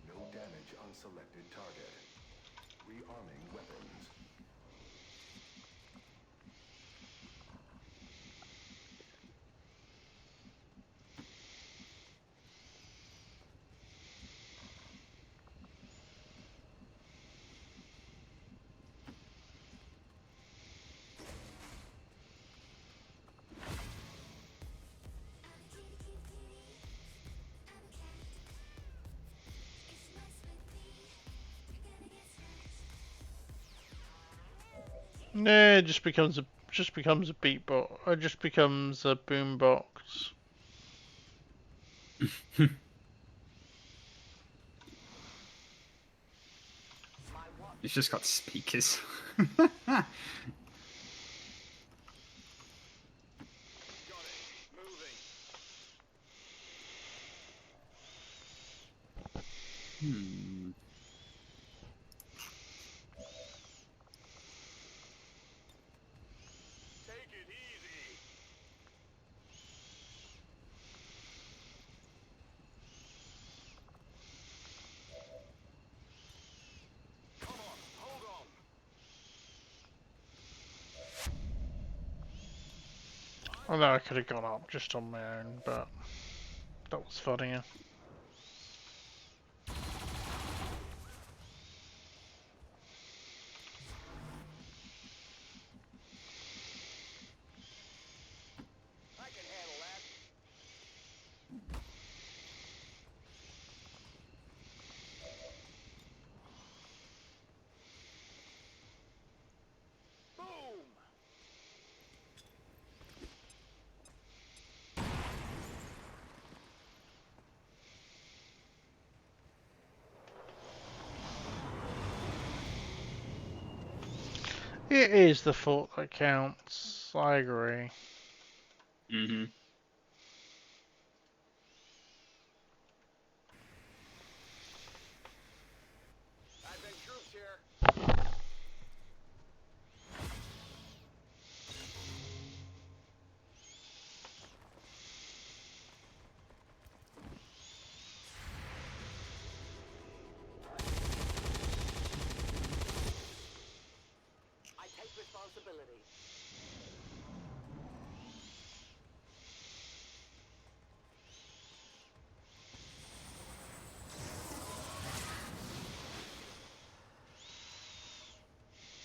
No damage on selected target. Rearming weapons. Nah, it just becomes a beat bot. It just becomes a boombox. It's just got speakers. Got it. Moving. Hmm. Take it easy. Come on, hold on. I know I could have gone up just on my own, but that was funnier. I can handle that. Boom! It is the thought that counts. I agree. Mm-hmm. Advent troops here. I take responsibility.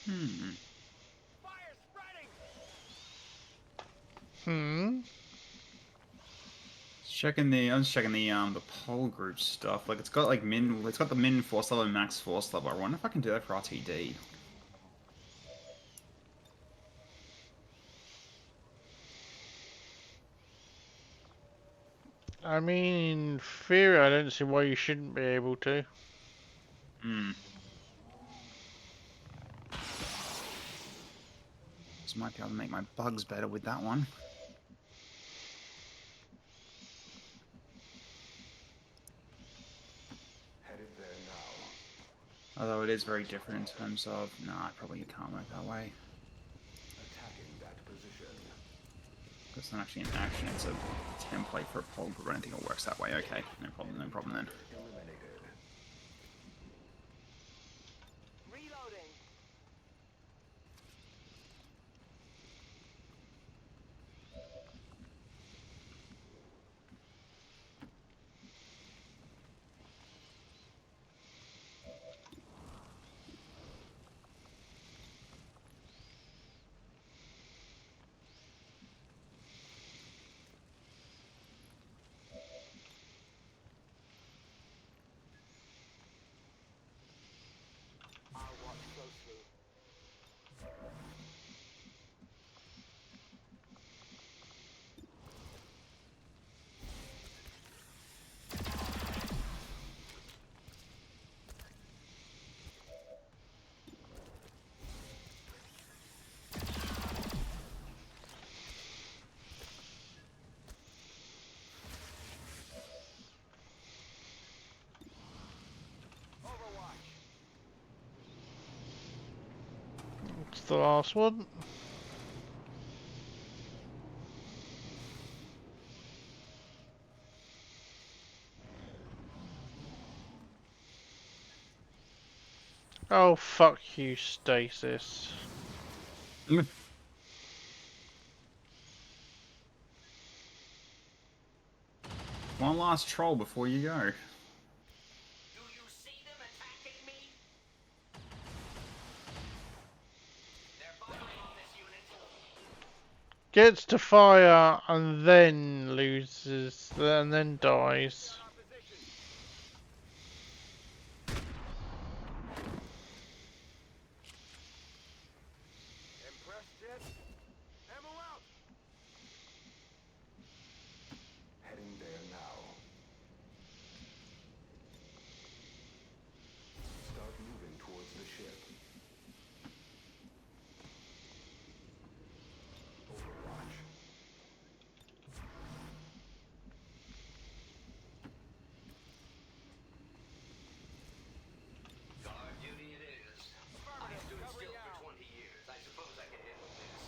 Hmm. Fire spreading. Hmm. I'm just checking the pole group stuff. Like it's got like it's got the min force level and max force level. I wonder if I can do that for RTD. I mean, in theory, I don't see why you shouldn't be able to. Hmm. Just might be able to make my bugs better with that one. Headed there now. Although it is very different in terms of... Nah, probably you can't work that way. Attacking that position. It's not actually an action, it's a template for a pole group. I don't think it works that way. Okay, no problem then. Eliminated. Reloading. I'll watch closely. Overwatch. It's the last one. Oh, fuck you, Stasis. One last troll before you go. Do you see them attacking me? They're firing on this unit. Gets to fire and then loses, and then dies. Our position. Impressed yet? Ammo out. Heading there now. Start moving towards the ship. Overwatch. Guard duty it is. I stood still for 20 years. I suppose I can handle this.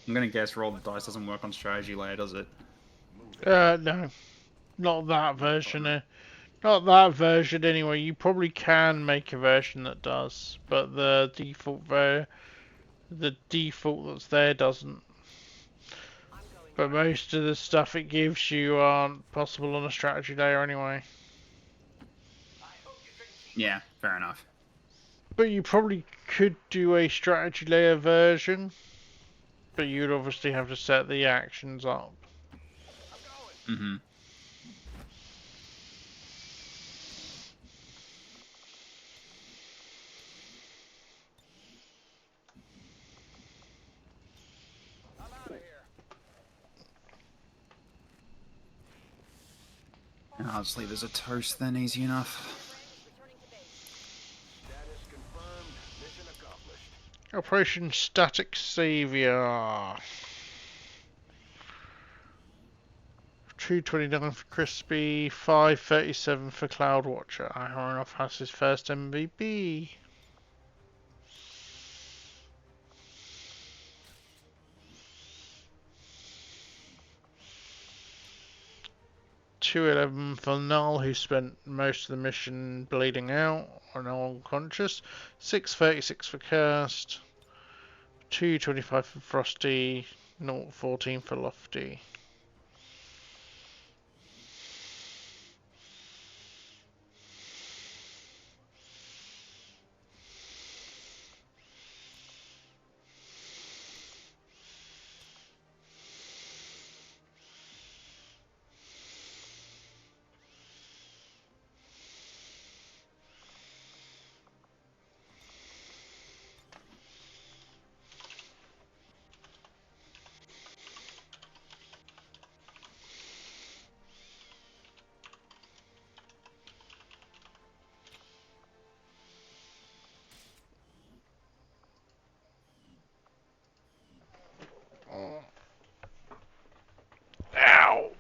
I'm gonna guess roll the dice doesn't work on strategy layer, does it? No, not that version. Not that version anyway. You probably can make a version that does, but the default that's there doesn't. But most of the stuff it gives you aren't possible on a strategy layer anyway. Yeah, fair enough. But you probably could do a strategy layer version, but you'd obviously have to set the actions up. Mm-hmm. I'll just leave as a toast then, easy enough. Status confirmed. Mission accomplished. Operation Static Savior. 229 for Crispy, 537 for Cloud Watcher. Aharonov has his first MVP. $211 for Null, who spent most of the mission bleeding out or now unconscious. 636 for Cursed. 225 for Frosty. 014 for Lofty. Ow!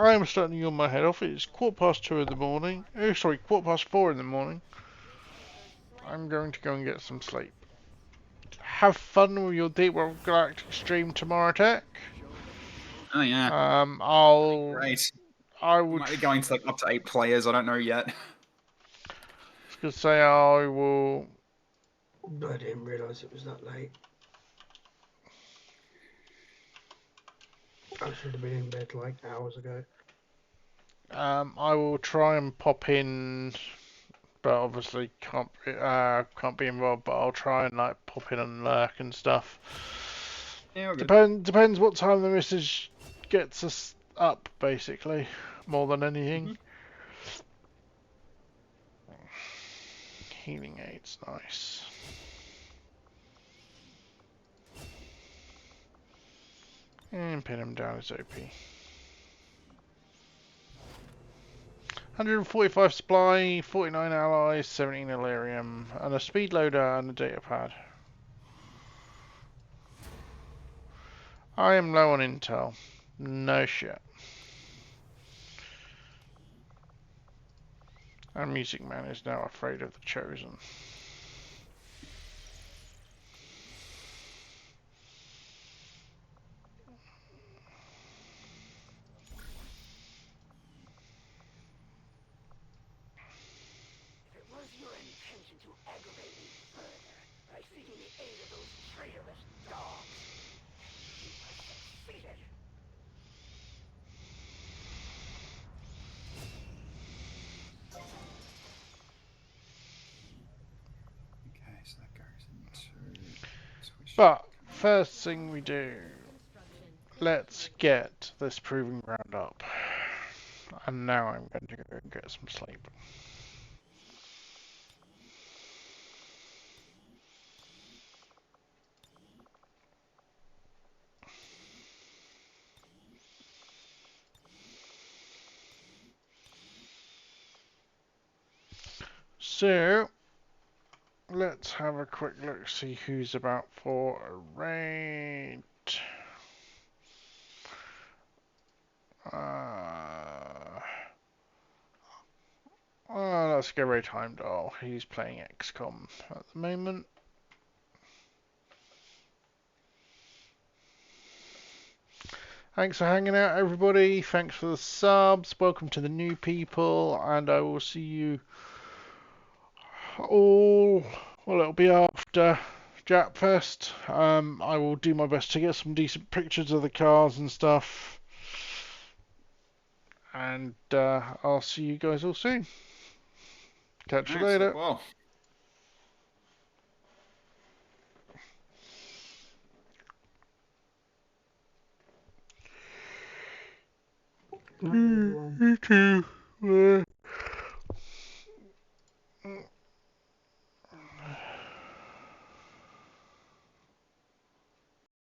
I'm starting to yawn my head off. It's 2:15 in the morning. Oh, sorry, 4:15 in the morning. I'm going to go and get some sleep. Have fun with your Deep World Galactic stream tomorrow, Tech. Oh yeah. Great. I We would. might be going to like up to 8 players. I don't know yet. I was gonna say I will. I didn't realise it was that late. I should have been in bed like hours ago. I will try and pop in, but obviously can't be involved. But I'll try and like pop in and lurk and stuff. Yeah, Depends what time the message gets us up, basically, more than anything. Healing aids, nice. And pin him down as OP. 145 supply, 49 allies, 17 Illyrium, and a speed loader and a data pad. I am low on intel. No shit. And Music Man is now afraid of the Chosen. If it was your intention to aggravate me further by seeking the aid of those traitorous dogs, you have succeeded. Okay, so that goes into switch. But first thing we do, let's get this proving ground up. And now I'm going to go and get some sleep. So, let's have a quick look, see who's about for a raid. Let's go Ray Heimdall. He's playing XCOM at the moment. Thanks for hanging out, everybody. Thanks for the subs. Welcome to the new people, and I will see you all. Well, it'll be after Japfest. I will do my best to get some decent pictures of the cars and stuff, and I'll see you guys all soon. Catch you later. Well. Night, everyone. You too.